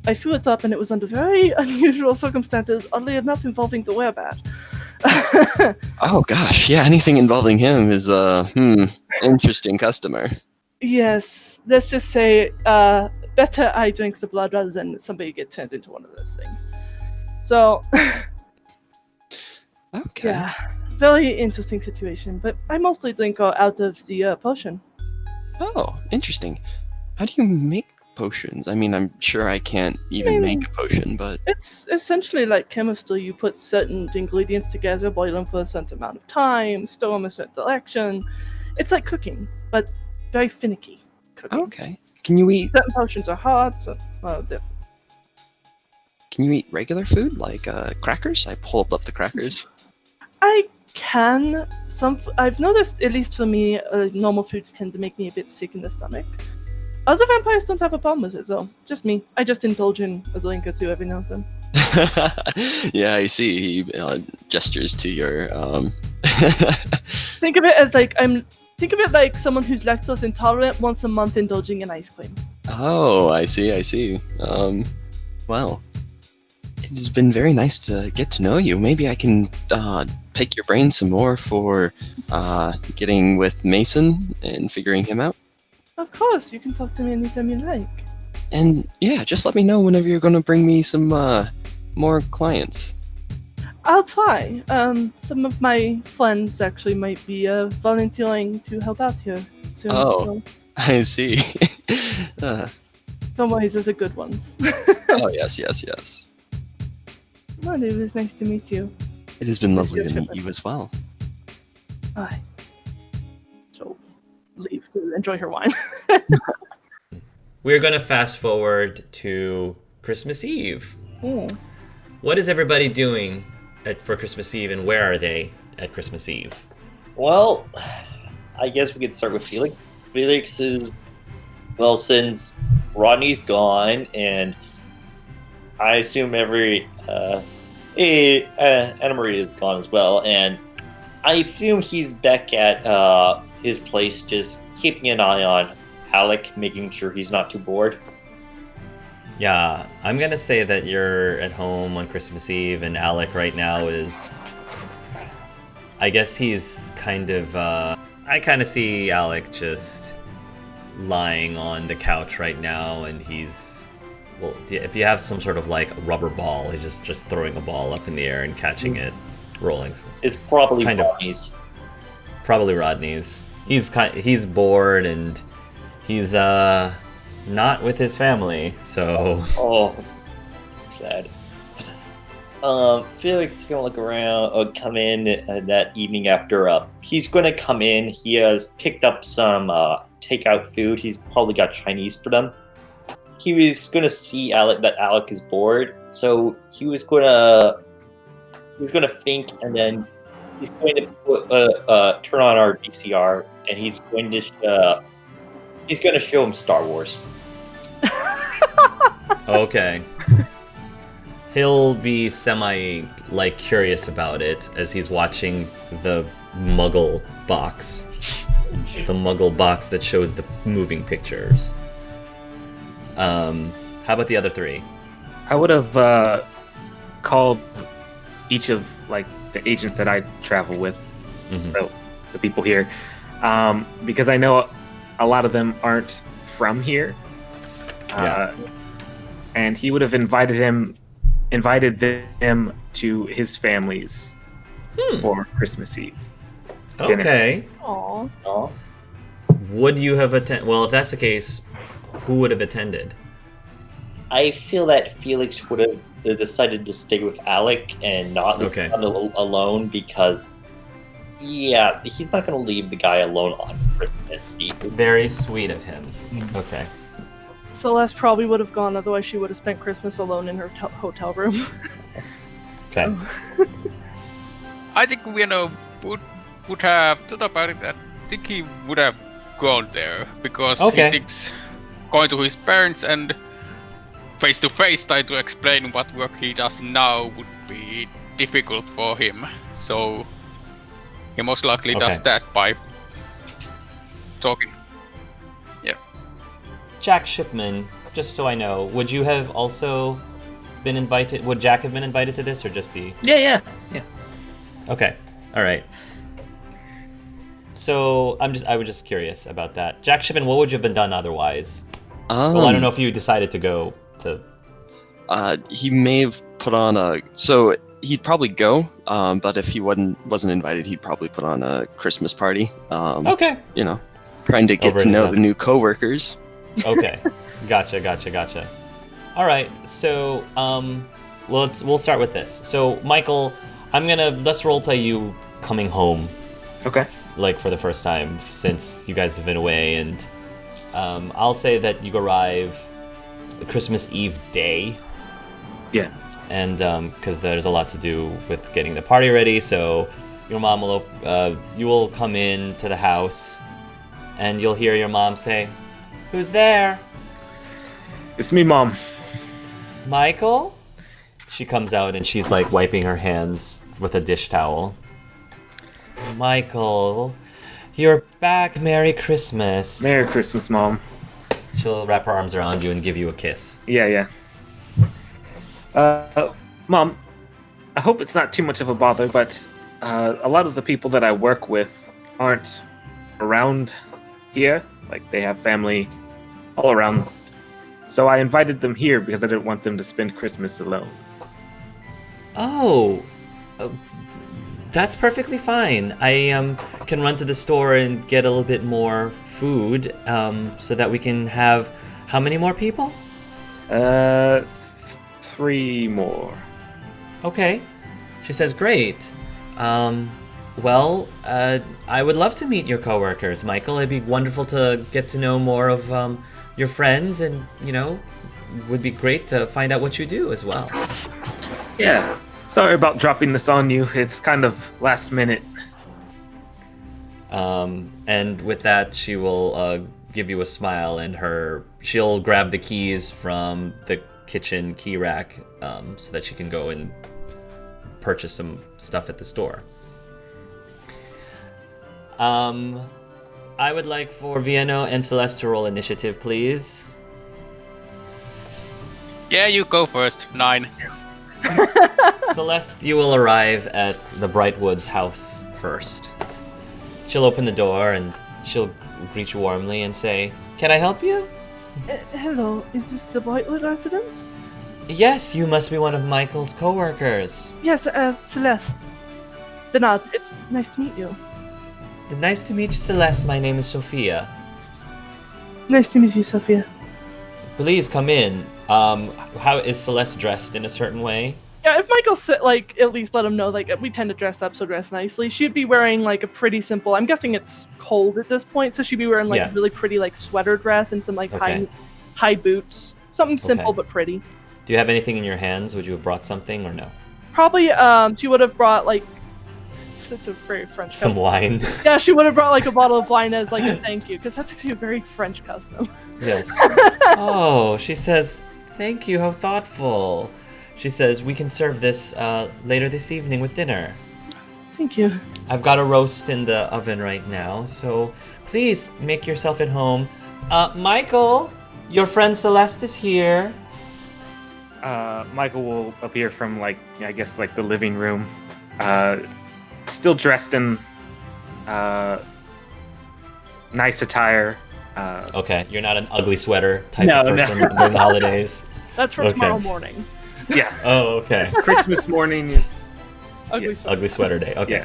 I threw it up and it was under very unusual circumstances, oddly enough involving the werebat. Oh gosh, yeah, anything involving him is interesting customer. Yes, let's just say, better I drink the blood rather than somebody get turned into one of those things. So, Okay. yeah, very interesting situation, but I mostly drink out of the potion. Oh, interesting. How do you make potions? I mean, I'm sure I can't even make a potion, but... It's essentially like chemistry. You put certain ingredients together, boil them for a certain amount of time, store them a certain direction. It's like cooking, but very finicky cooking. Okay. Can you eat... Certain potions are hard, so different. Can you eat regular food, like crackers? I pulled up the crackers. I can. I've noticed, at least for me, normal foods tend to make me a bit sick in the stomach. Other vampires don't have a problem with it, though. Just me. I just indulge in a drink or two every now and then. Yeah, I see. He gestures to your... Think of it as like Think of it like someone who's lactose intolerant once a month indulging in ice cream. Oh, I see. Well, it's been very nice to get to know you. Maybe I can pick your brain some more for getting with Mason and figuring him out. Of course, you can talk to me anytime you like. And yeah, just let me know whenever you're going to bring me some more clients. I'll try. Some of my friends actually might be volunteering to help out here soon. Oh, so I see. don't worry, those are good ones. Oh, yes. Well, it was nice to meet you. It has been lovely Yes, to meet yes. you as well. Bye. So, leave to enjoy her wine. We're going to fast forward to Christmas Eve. Oh. What is everybody doing for Christmas Eve, and where are they at Christmas Eve? Well, I guess we could start with Felix. Felix is, well, since Rodney's gone, and I assume Anna Marie is gone as well, and I assume he's back at his place just keeping an eye on Alec, making sure he's not too bored. Yeah, I'm going to say that you're at home on Christmas Eve, and Alec right now is I guess he's kind of, I kind of see Alec just lying on the couch right now, and he's, well, if you have some sort of like rubber ball, he's just throwing a ball up in the air and catching it, rolling. It's probably kind of- Rodney's. Probably Rodney's. He's bored, and he's not with his family, so Oh, that's so sad. Felix is gonna look around, come in that evening after. He's gonna come in. He has picked up some takeout food. He's probably got Chinese for them. He was gonna see Alec that Alec is bored, so he was gonna think, and then he's going to turn on our VCR, and he's going to show him Star Wars. okay. He'll be curious about it as he's watching the Muggle box. The Muggle box that shows the moving pictures. How about the other three? I would have called each of like the agents that I travel with, so the people here, because I know a lot of them aren't from here. And he would have invited them to his families for Christmas Eve. Dinner. Okay. Aww. Oh, Would you have attended? Well, if that's the case, who would have attended? I feel that Felix would have decided to stay with Alec and not leave Okay. him alone because, yeah, he's not going to leave the guy alone on Christmas Eve. Very sweet of him. Okay. Celeste probably would have gone, otherwise she would have spent Christmas alone in her hotel room. Okay. I think Vienna would have thought about it. I think he would have gone there because Okay. he thinks going to his parents and face to face try to explain what work he does now would be difficult for him. So he most likely does Okay. that by talking. Jack Shipman, just so I know, would you have also been invited? Would Jack have been invited to this, or just the? Yeah. Okay. All right. So I was just curious about that. Jack Shipman, what would you have been done otherwise? Well, I don't know if you decided to go to. He may have put on so he'd probably go, but if he wasn't invited, he'd probably put on a Christmas party. Okay. You know, trying to get Over to in know his the new coworkers. Okay. Gotcha. All right. So we'll start with this. So Michael, let's role play you coming home. Okay. Like for the first time since you guys have been away, and I'll say that you arrive Christmas Eve day. Yeah. And because there's a lot to do with getting the party ready, so your mom you will come in to the house, and you'll hear your mom say, "Who's there? It's me, Mom. Michael?" She comes out and she's like wiping her hands with a dish towel. "Michael, you're back. Merry Christmas." Merry Christmas, Mom. She'll wrap her arms around you and give you a kiss. Yeah. Mom, I hope it's not too much of a bother, but a lot of the people that I work with aren't around here. Like, they have family all around. So I invited them here because I didn't want them to spend Christmas alone. Oh, that's perfectly fine. I can run to the store and get a little bit more food so that we can have how many more people? 3 more. Okay. She says, "Great. Well, I would love to meet your coworkers, Michael. It'd be wonderful to get to know more of your friends, and would be great to find out what you do as well." Yeah. Sorry about dropping this on you. It's kind of last minute. And with that, she will give you a smile, and she'll grab the keys from the kitchen key rack so that she can go and purchase some stuff at the store. I would like for Vienna and Celeste to roll initiative, please. Yeah, you go first. 9. Celeste, you will arrive at the Brightwoods house first. She'll open the door and she'll greet you warmly and say, "Can I help you?" Hello, is this the Whitewood residence? Yes, you must be one of Michael's co-workers. Yes, Celeste. Bernard, it's nice to meet you. Nice to meet you, Celeste. My name is Sophia. Nice to meet you, Sophia. Please come in. How is Celeste dressed in a certain way? Yeah, if Michael said, at least let him know, we tend to dress up, so dress nicely. She'd be wearing, a pretty simple, I'm guessing it's cold at this point, so she'd be wearing, a really pretty, sweater dress and some, high boots. Something simple but pretty. Do you have anything in your hands? Would you have brought something or no? Probably, she would have brought, it's a very French Some custom. wine. Yeah, she would have brought, a bottle of wine as, a thank you, because that's actually a very French custom. Yes. Oh, she says, "Thank you, how thoughtful." She says, "We can serve this later this evening with dinner." Thank you. I've got a roast in the oven right now, so please make yourself at home. Michael, your friend Celeste is here. Michael will appear from the living room, still dressed in nice attire. Okay, you're not an ugly sweater type No, of no. person during the holidays. That's for tomorrow morning. Yeah, Oh, okay. Christmas morning is Ugly Yeah. sweater. Ugly sweater day. Okay.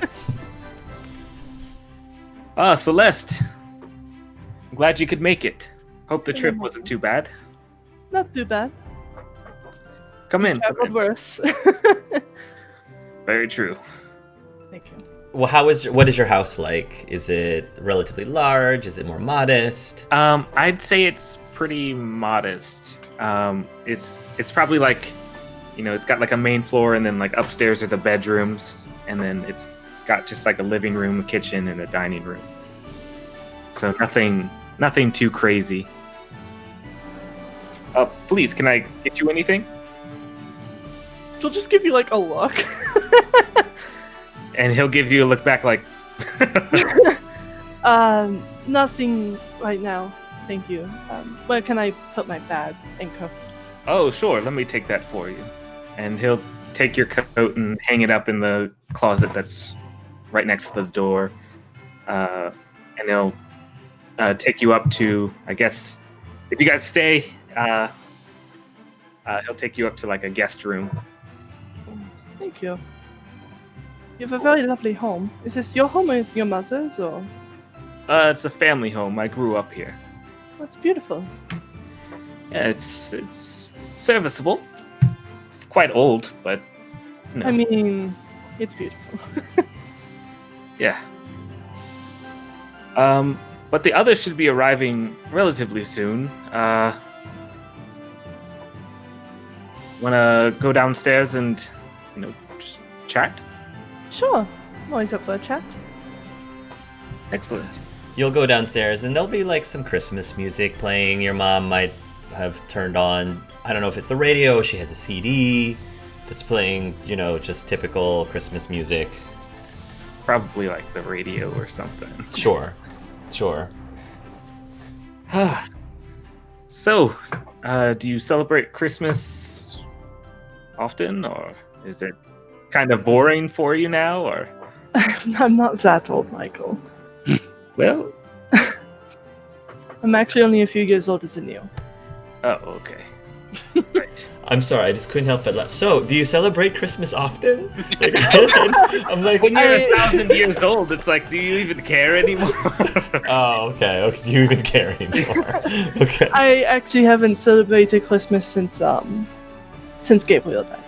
yeah. Celeste, I'm glad you could make it. Hope the trip wasn't too bad. Not too bad. Come in. Traveled worse. Very true. Thank you. Well, what is your house like? Is it relatively large? Is it more modest? I'd say it's pretty modest. It's probably it's got a main floor, and then upstairs are the bedrooms, and then it's got just a living room, a kitchen, and a dining room. So nothing too crazy. Please, can I get you anything? She'll just give you a look. And he'll give you a look back Nothing right now. Thank you. Where can I put my bag and coat? Oh, sure, let me take that for you. And he'll take your coat and hang it up in the closet that's right next to the door. And he'll take you up to, I guess, if you guys stay, he'll take you up to a guest room. Thank you. You have a very lovely home. Is this your home or your mother's, or? It's a family home. I grew up here. That's beautiful. Yeah, it's serviceable. It's quite old, but I mean, it's beautiful. yeah. But the others should be arriving relatively soon. Wanna go downstairs and just chat? Sure. I'm always up for a chat. Excellent. You'll go downstairs and there'll be some Christmas music playing. Your mom might have turned on, I don't know if it's the radio, she has a CD that's playing, just typical Christmas music. It's probably the radio or something. Sure. So, do you celebrate Christmas often, or is it kind of boring for you now, or? I'm not that old, Michael. Well, I'm actually only a few years older than you. oh, okay. Right. I'm sorry, I just couldn't help but laugh. So, do you celebrate Christmas often? I'm When you're I- 1,000 years old, it's do you even care anymore? oh, okay. Do you even care anymore? Okay. I actually haven't celebrated Christmas since Gabriel died.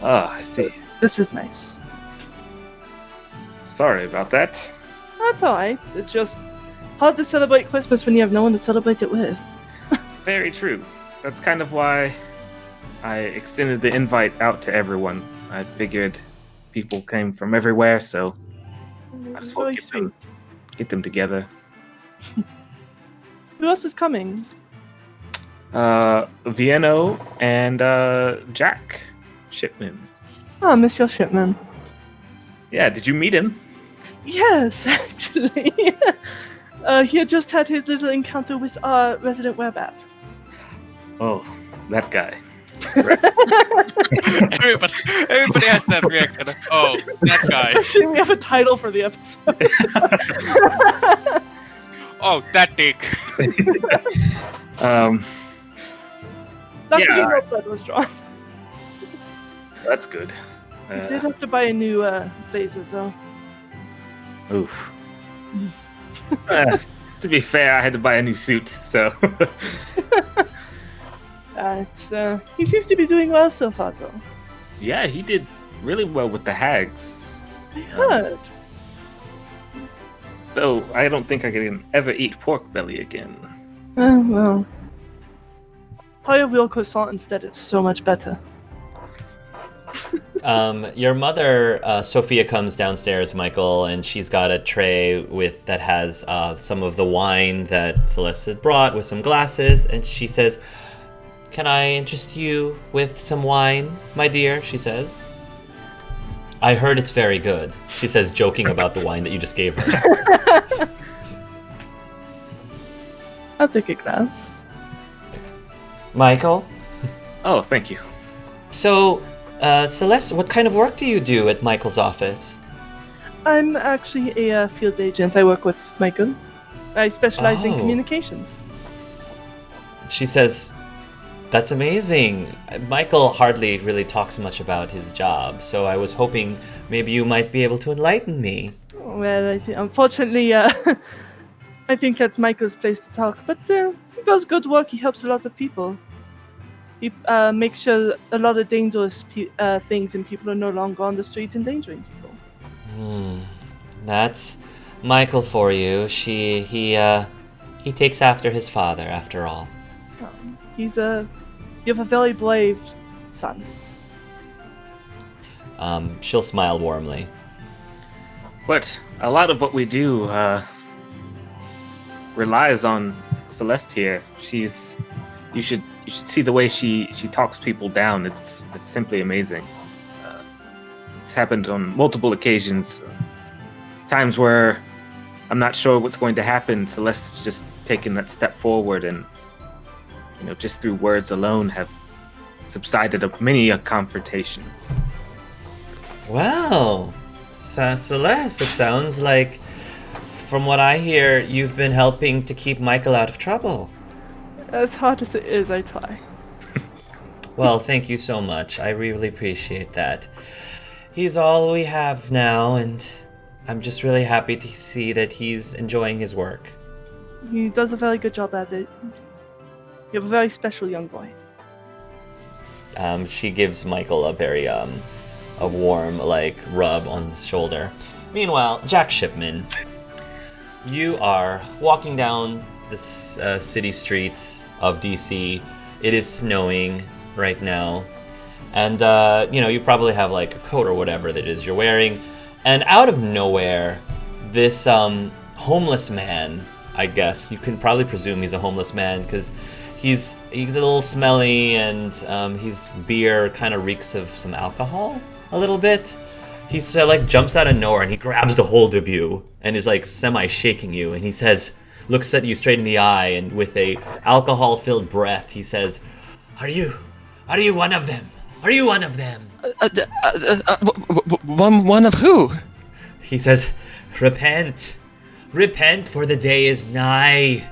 Oh, I see. This is nice. Sorry about that. That's alright. It's just hard to celebrate Christmas when you have no one to celebrate it with. Very true. That's kind of why I extended the invite out to everyone. I figured people came from everywhere, so I just want Very to get them together. Who else is coming? Vienno and Jack Shipman. Oh, Monsieur Shipman. Yeah, did you meet him? Yes, actually. He had just had his little encounter with our resident werebat. Oh, that guy. everybody has that reaction. Oh, that guy. Actually, we have a title for the episode. Oh, that dick. Um, Luckily, Yeah. no blood was drawn. that's good. We did have to buy a new blazer, so. Oof. To be fair, I had to buy a new suit, so. He seems to be doing well so far, so. Yeah, he did really well with the hags. I heard. Though I don't think I can ever eat pork belly again. Well. Try a real croissant instead, it's so much better. Your mother, Sophia, comes downstairs, Michael, and she's got a tray that has some of the wine that Celeste had brought with some glasses, and she says, "Can I interest you with some wine, my dear?" she says. "I heard it's very good," she says, joking about the wine that you just gave her. I'll take a glass. Michael? Oh, thank you. So, Celeste, what kind of work do you do at Michael's office? I'm actually a field agent. I work with Michael. I specialize in Oh. communications. She says, "That's amazing." Michael hardly really talks much about his job, so I was hoping maybe you might be able to enlighten me. Well, unfortunately, I think that's Michael's place to talk. But he does good work. He helps a lot of people. He makes sure a lot of dangerous things and people are no longer on the streets endangering people. That's Michael for you. He takes after his father, after all. You have a very brave son. She'll smile warmly. But a lot of what we do relies on Celeste here. You should see the way she talks people down. It's simply amazing. It's happened on multiple occasions. Times where I'm not sure what's going to happen. Celeste's just taken that step forward, and just through words alone, have subsided many a confrontation. Well, Celeste, it sounds like, from what I hear, you've been helping to keep Michael out of trouble. As hard as it is, I try. Well, thank you so much. I really appreciate that. He's all we have now, and I'm just really happy to see that he's enjoying his work. He does a very good job at it. You have a very special young boy. She gives Michael a very a warm rub on the shoulder. Meanwhile, Jack Shipman, you are walking down the city streets of DC. It is snowing right now, and you probably have a coat or whatever that is you're wearing. And out of nowhere, this homeless man, I guess you can probably presume he's a homeless man because he's a little smelly, and his beer kind of reeks of some alcohol a little bit. He jumps out of nowhere and he grabs a hold of you and is semi-shaking you, and he says, looks at you straight in the eye, and with a alcohol-filled breath, he says, Are you one of them? Are you one of them?" One of who? He says, "Repent. Repent, for the day is nigh.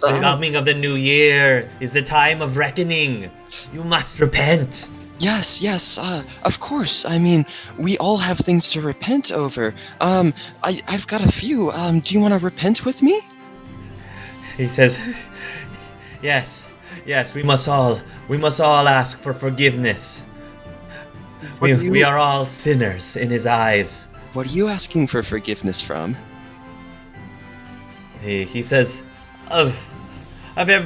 The coming of the new year is the time of reckoning. You must repent." Yes, of course. I mean, we all have things to repent over. I've got a few. Do you want to repent with me? He says, Yes, we must all ask for forgiveness. We are all sinners in his eyes. What are you asking for forgiveness from? He says, of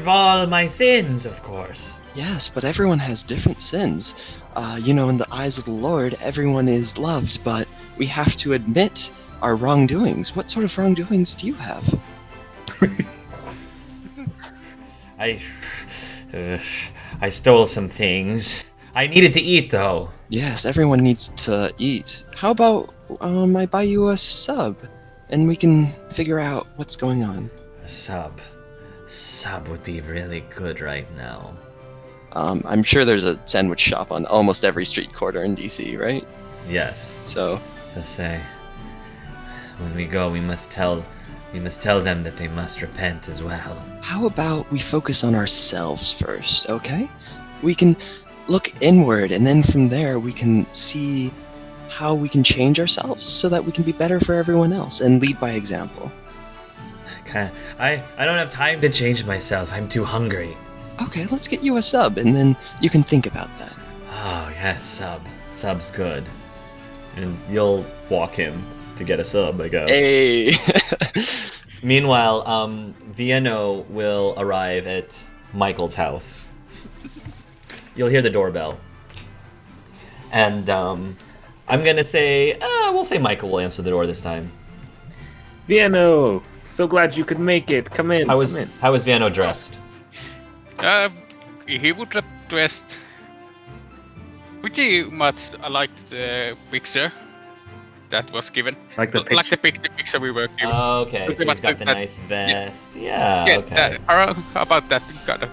all my sins, of course. Yes, but everyone has different sins. In the eyes of the Lord, everyone is loved, but we have to admit our wrongdoings. What sort of wrongdoings do you have? I stole some things. I needed to eat, though. Yes, everyone needs to eat. How about I buy you a sub, and we can figure out what's going on. A sub would be really good right now. I'm sure there's a sandwich shop on almost every street corner in DC, right? Yes. So, They'll say, when we go, we must tell them that they must repent as well. how about we focus on ourselves first, okay? We can look inward, and then from there we can see how we can change ourselves so that we can be better for everyone else and lead by example. I don't have time to change myself. I'm too hungry. Okay, let's get you a sub, and then you can think about that. Oh, yes, sub. Sub's good. And you'll walk him to get a sub, I guess. Hey! Meanwhile, Vienno will arrive at Michael's house. You'll hear the doorbell. And I'm gonna say, we'll say Michael will answer the door this time. Vienno, so glad you could make it. Come in. How was come in. Vienno dressed? He would have dressed pretty much like the picture that was given. Like the picture? picture we were given. Okay, so he's got the nice vest. Yeah, okay. How about that kind of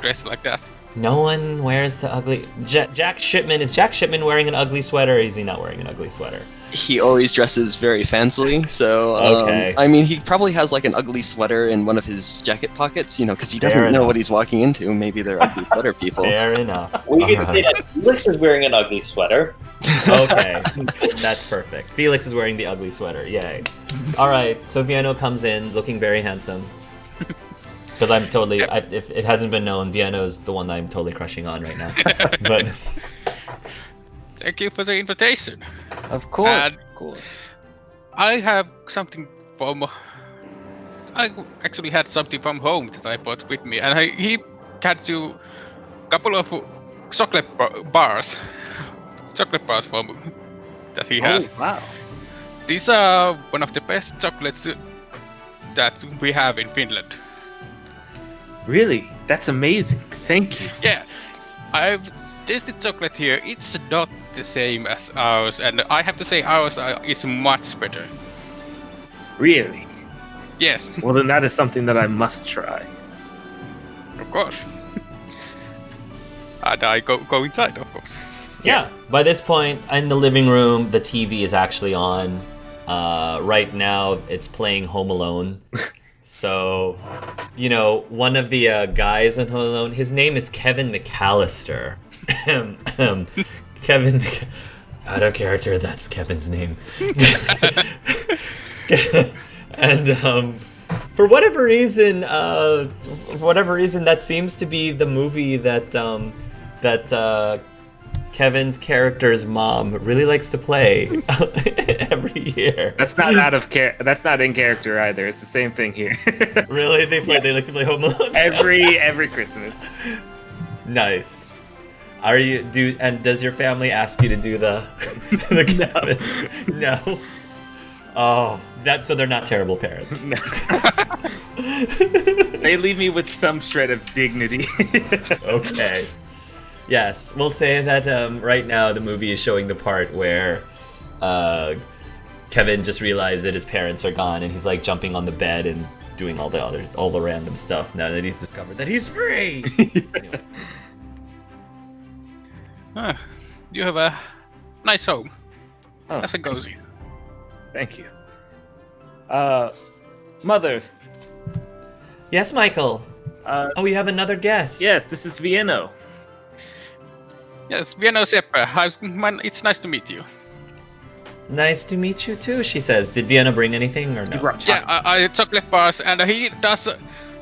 dress like that? No one wears the ugly... Jack Shipman, is Jack Shipman wearing an ugly sweater, or is he not wearing an ugly sweater? He always dresses very fancily, so... Okay. I mean, he probably has like an ugly sweater in one of his jacket pockets, because he doesn't know what he's walking into. Maybe they're ugly sweater people. Fair enough. Well, you can say that Felix is wearing an ugly sweater. Okay, that's perfect. Felix is wearing the ugly sweater, yay. Alright, so Vienno comes in looking very handsome. Because I'm totally, if it hasn't been known, Vienno's the one that I'm totally crushing on right now. But Thank you for the invitation. Of course. And of course. I have something from... I actually had something from home that I brought with me, and he had a couple of chocolate bars. Chocolate bars from that he has. Oh, wow. These are one of the best chocolates that we have in Finland. Really? That's amazing. Thank you. Yeah, I've tasted chocolate here. It's not the same as ours, and I have to say ours is much better. Really? Yes, Well, then that is something that I must try. of course. And I go inside, of course. yeah, by this point, in the living room, the TV is actually on. Right now, it's playing Home Alone. So, one of the guys in Home Alone, his name is Kevin McAllister. Kevin, out of character, that's Kevin's name. And for whatever reason, that seems to be the movie that Kevin's character's mom really likes to play every year. That's not That's not in character either. It's the same thing here. Really, they like to play Home Alone every Christmas. Nice. Does your family ask you to do the Kevin? No. Oh, so they're not terrible parents. No. They leave me with some shred of dignity. Okay. Yes, we'll say that right now the movie is showing the part where Kevin just realized that his parents are gone, and he's like jumping on the bed and doing all the random stuff now that he's discovered that he's free. Anyway. You have a nice home. Oh, That's a cozy. thank you. Mother. Yes, Michael. Oh, you have another guest. Yes, this is Vienno. Yes, Vienno Seppe. It's nice to meet you. Nice to meet you too, she says. Did Vienna bring anything or no? You brought Yeah, chocolate. I chocolate bars, and he does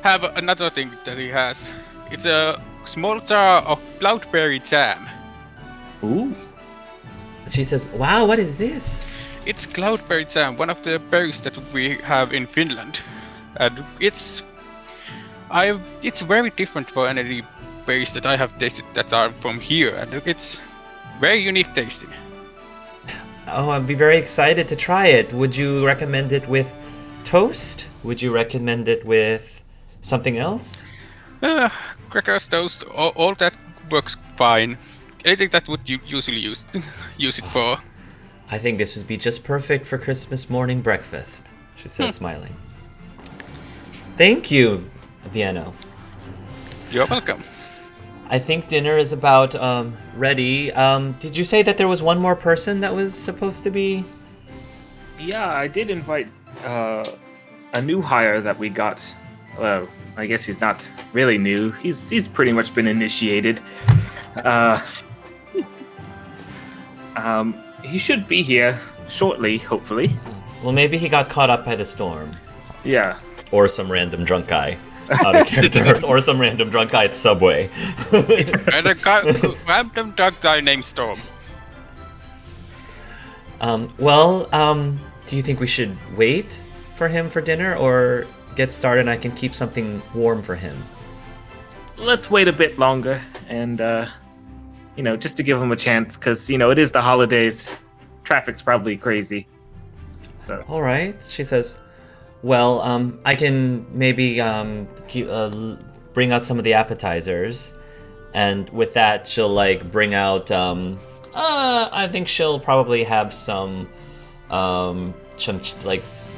have another thing that he has. It's a small jar of cloudberry jam. Ooh. She says, wow, what is this? It's cloudberry jam, one of the berries that we have in Finland, and it's very different for any berries that I have tasted that are from here, and it's very unique tasting. Oh, I'd be very excited to try it. Would you recommend it with toast? Would you recommend it with something else? Crackers, toast, all that works fine. Anything that would you usually use it for. I think this would be just perfect for Christmas morning breakfast, she says, smiling. Thank you, Vienno. You're welcome. I think dinner is about ready. Did you say that there was one more person that was supposed to be? Yeah, I did invite a new hire that we got. Well, I guess he's not really new. He's pretty much been initiated. He should be here shortly, hopefully. Well, maybe he got caught up by the storm. Yeah. Or some random drunk guy out of character. Or some random drunk guy at Subway. And a random drunk guy named Storm. Do you think we should wait for him for dinner or get started and I can keep something warm for him? Let's wait a bit longer and, just to give him a chance, because, it is the holidays. Traffic's probably crazy. So. All right, she says. Well, I can maybe bring out some of the appetizers, and with that, she'll bring out. I think she'll probably have some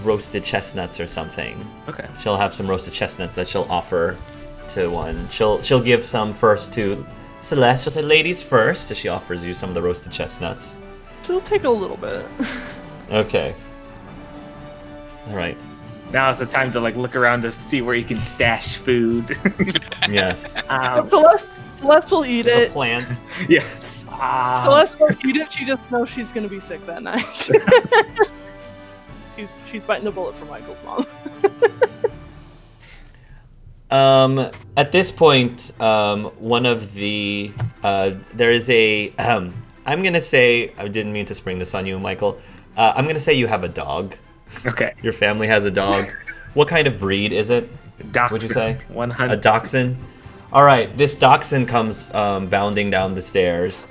roasted chestnuts or something. Okay. She'll have some roasted chestnuts that she'll offer to one. She'll give some first to Celeste. She'll say, "Ladies first," as she offers you some of the roasted chestnuts. She'll take a little bit. Okay. All right. Now is the time to look around to see where you can stash food. Yes. Celeste will eat There's it. a plant. Yeah. Celeste will eat it. She just knows she's gonna be sick that night. she's biting the bullet for Michael's mom. At this point, one of the there is a I'm gonna say, I didn't mean to spring this on you, Michael. I'm gonna say you have a dog. Okay. Your family has a dog. What kind of breed is it? Dachshund. Would you say 100. a dachshund? All right, this dachshund comes bounding down the stairs,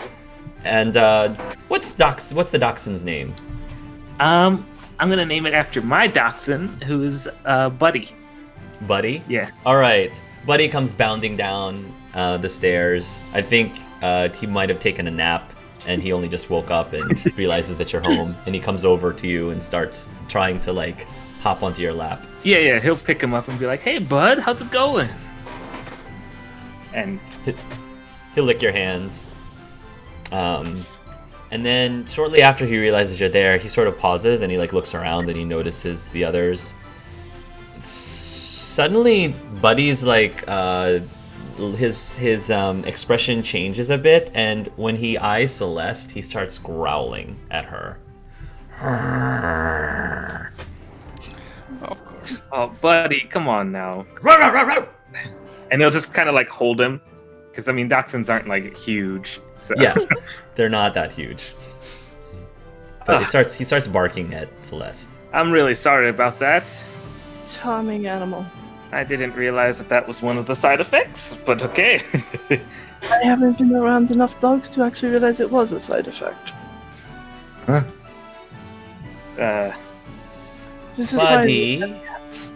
and what's the dachshund's name? I'm gonna name it after my dachshund, who's Buddy. Buddy? Yeah. All right, Buddy comes bounding down the stairs. I think he might have taken a nap, and he only just woke up and realizes that you're home, and he comes over to you and starts trying to hop onto your lap. Yeah, he'll pick him up and be like, "Hey, bud, how's it going?" And he'll lick your hands. And then shortly after he realizes you're there, he sort of pauses and he looks around and he notices the others. Suddenly, Buddy's his expression changes a bit, and when he eyes Celeste, he starts growling at her. Of course. oh, Buddy, come on now. Row, row, row, row! And he'll just kind of hold him, because dachshunds aren't huge. So. Yeah, they're not that huge. But he starts barking at Celeste. I'm really sorry about that. Charming animal. I didn't realize that was one of the side effects, but okay. I haven't been around enough dogs to actually realize it was a side effect. Huh? This is why Buddy, we have cats.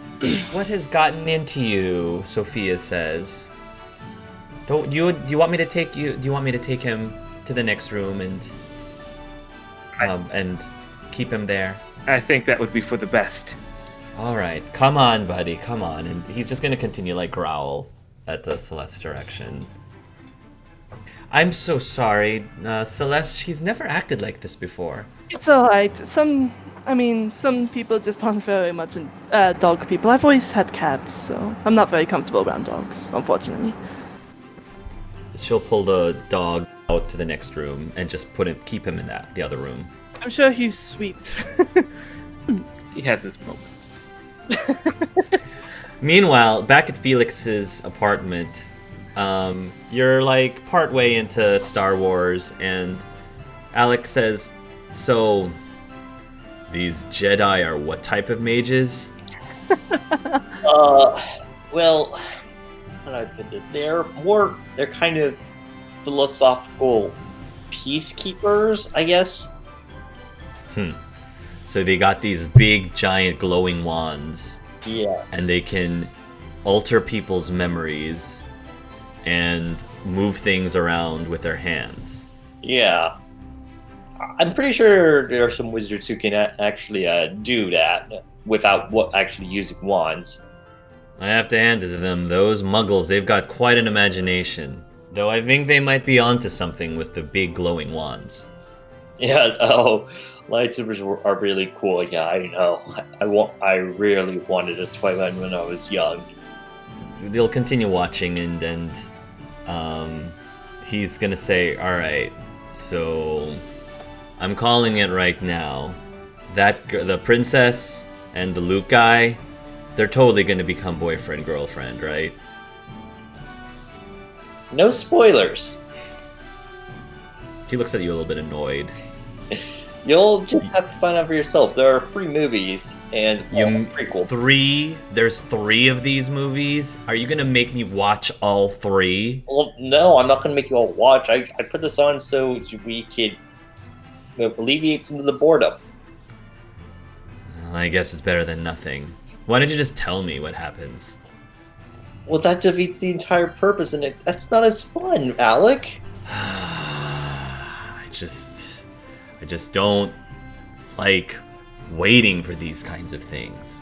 what has gotten into you? Sophia says. Do you want me to take him to the next room and keep him there? I think that would be for the best. All right, come on, buddy, come on. And he's just gonna continue growl at the Celeste's direction. I'm so sorry, Celeste. She's never acted like this before. It's alright. Some people just aren't very much dog people. I've always had cats, so I'm not very comfortable around dogs, unfortunately. She'll pull the dog out to the next room and just keep him in the other room. I'm sure he's sweet. He has his moments. Meanwhile, back at Felix's apartment, you're partway into Star Wars, and Alex says, "So, these Jedi are what type of mages?" Well, how do I put this? They're kind of philosophical peacekeepers, I guess. So they got these big, giant, glowing wands. Yeah. And they can alter people's memories and move things around with their hands. Yeah. I'm pretty sure there are some wizards who can actually do that without actually using wands. I have to hand it to them. Those muggles, they've got quite an imagination. Though I think they might be onto something with the big glowing wands. Yeah. Oh, lightsabers are really cool. Yeah, I know. I really wanted a Twilight when I was young. They'll continue watching, and he's gonna say, "All right, so I'm calling it right now. The princess and the Luke guy, they're totally gonna become boyfriend girlfriend, right?" No spoilers. He looks at you a little bit annoyed. You'll just have to find out for yourself. There are 3 movies and a prequel. 3? There's 3 of these movies? Are you gonna make me watch all 3? Well, no, I'm not going to make you all watch. I put this on so we could alleviate some of the boredom. I guess it's better than nothing. Why don't you just tell me what happens? Well, that defeats the entire purpose, and that's not as fun, Alec. I just don't like waiting for these kinds of things.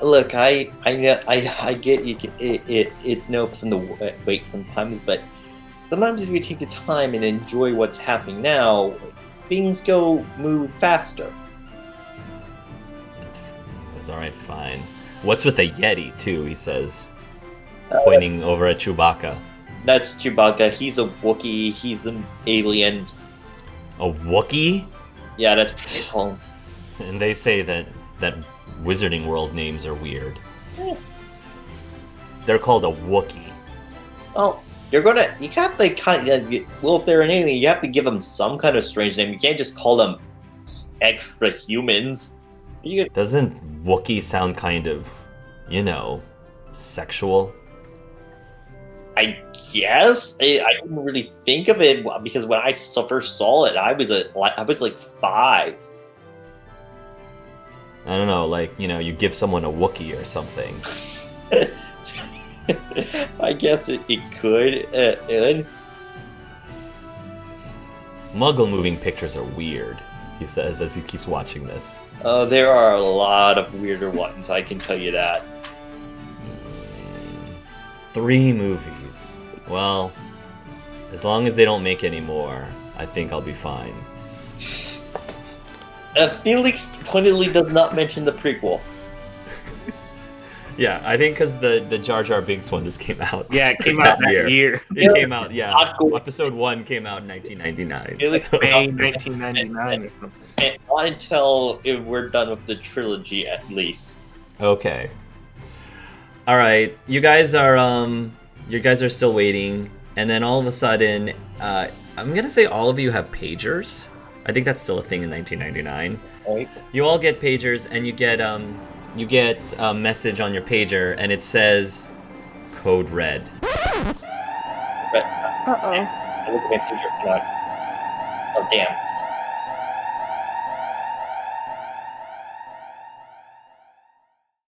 Look, I get you. It's no fun to wait sometimes, but sometimes if you take the time and enjoy what's happening now, things move faster. That's all right, fine. What's with the Yeti too? He says, pointing over at Chewbacca. That's Chewbacca. He's a Wookiee. He's an alien. A Wookiee? Yeah, that's what they call him. And they say that Wizarding World names are weird. Yeah. They're called a Wookiee. Well, you have to well, if they're an alien, you have to give them some kind of strange name. You can't just call them extra humans. Doesn't Wookiee sound kind of, sexual? I guess I didn't really think of it because when I first saw it, I was like 5. I don't know, you give someone a Wookiee or something. I guess it could. Muggle moving pictures are weird, he says as he keeps watching this. There are a lot of weirder ones, I can tell you that. 3 movies. Well, as long as they don't make any more, I think I'll be fine. Felix pointedly does not mention the prequel. Yeah, I think because the Jar Jar Binks one just came out. Yeah, it came out that year. It came out, yeah. Not cool. Episode 1 came out in 1999. May 1999 or something. And not until we're done with the trilogy, at least. Okay. All right, you guys are still waiting, and then all of a sudden, I'm gonna say all of you have pagers. I think that's still a thing in 1999. Right. You all get pagers, and you get a message on your pager, and it says code red. Uh-oh. I look at my picture. Oh, damn.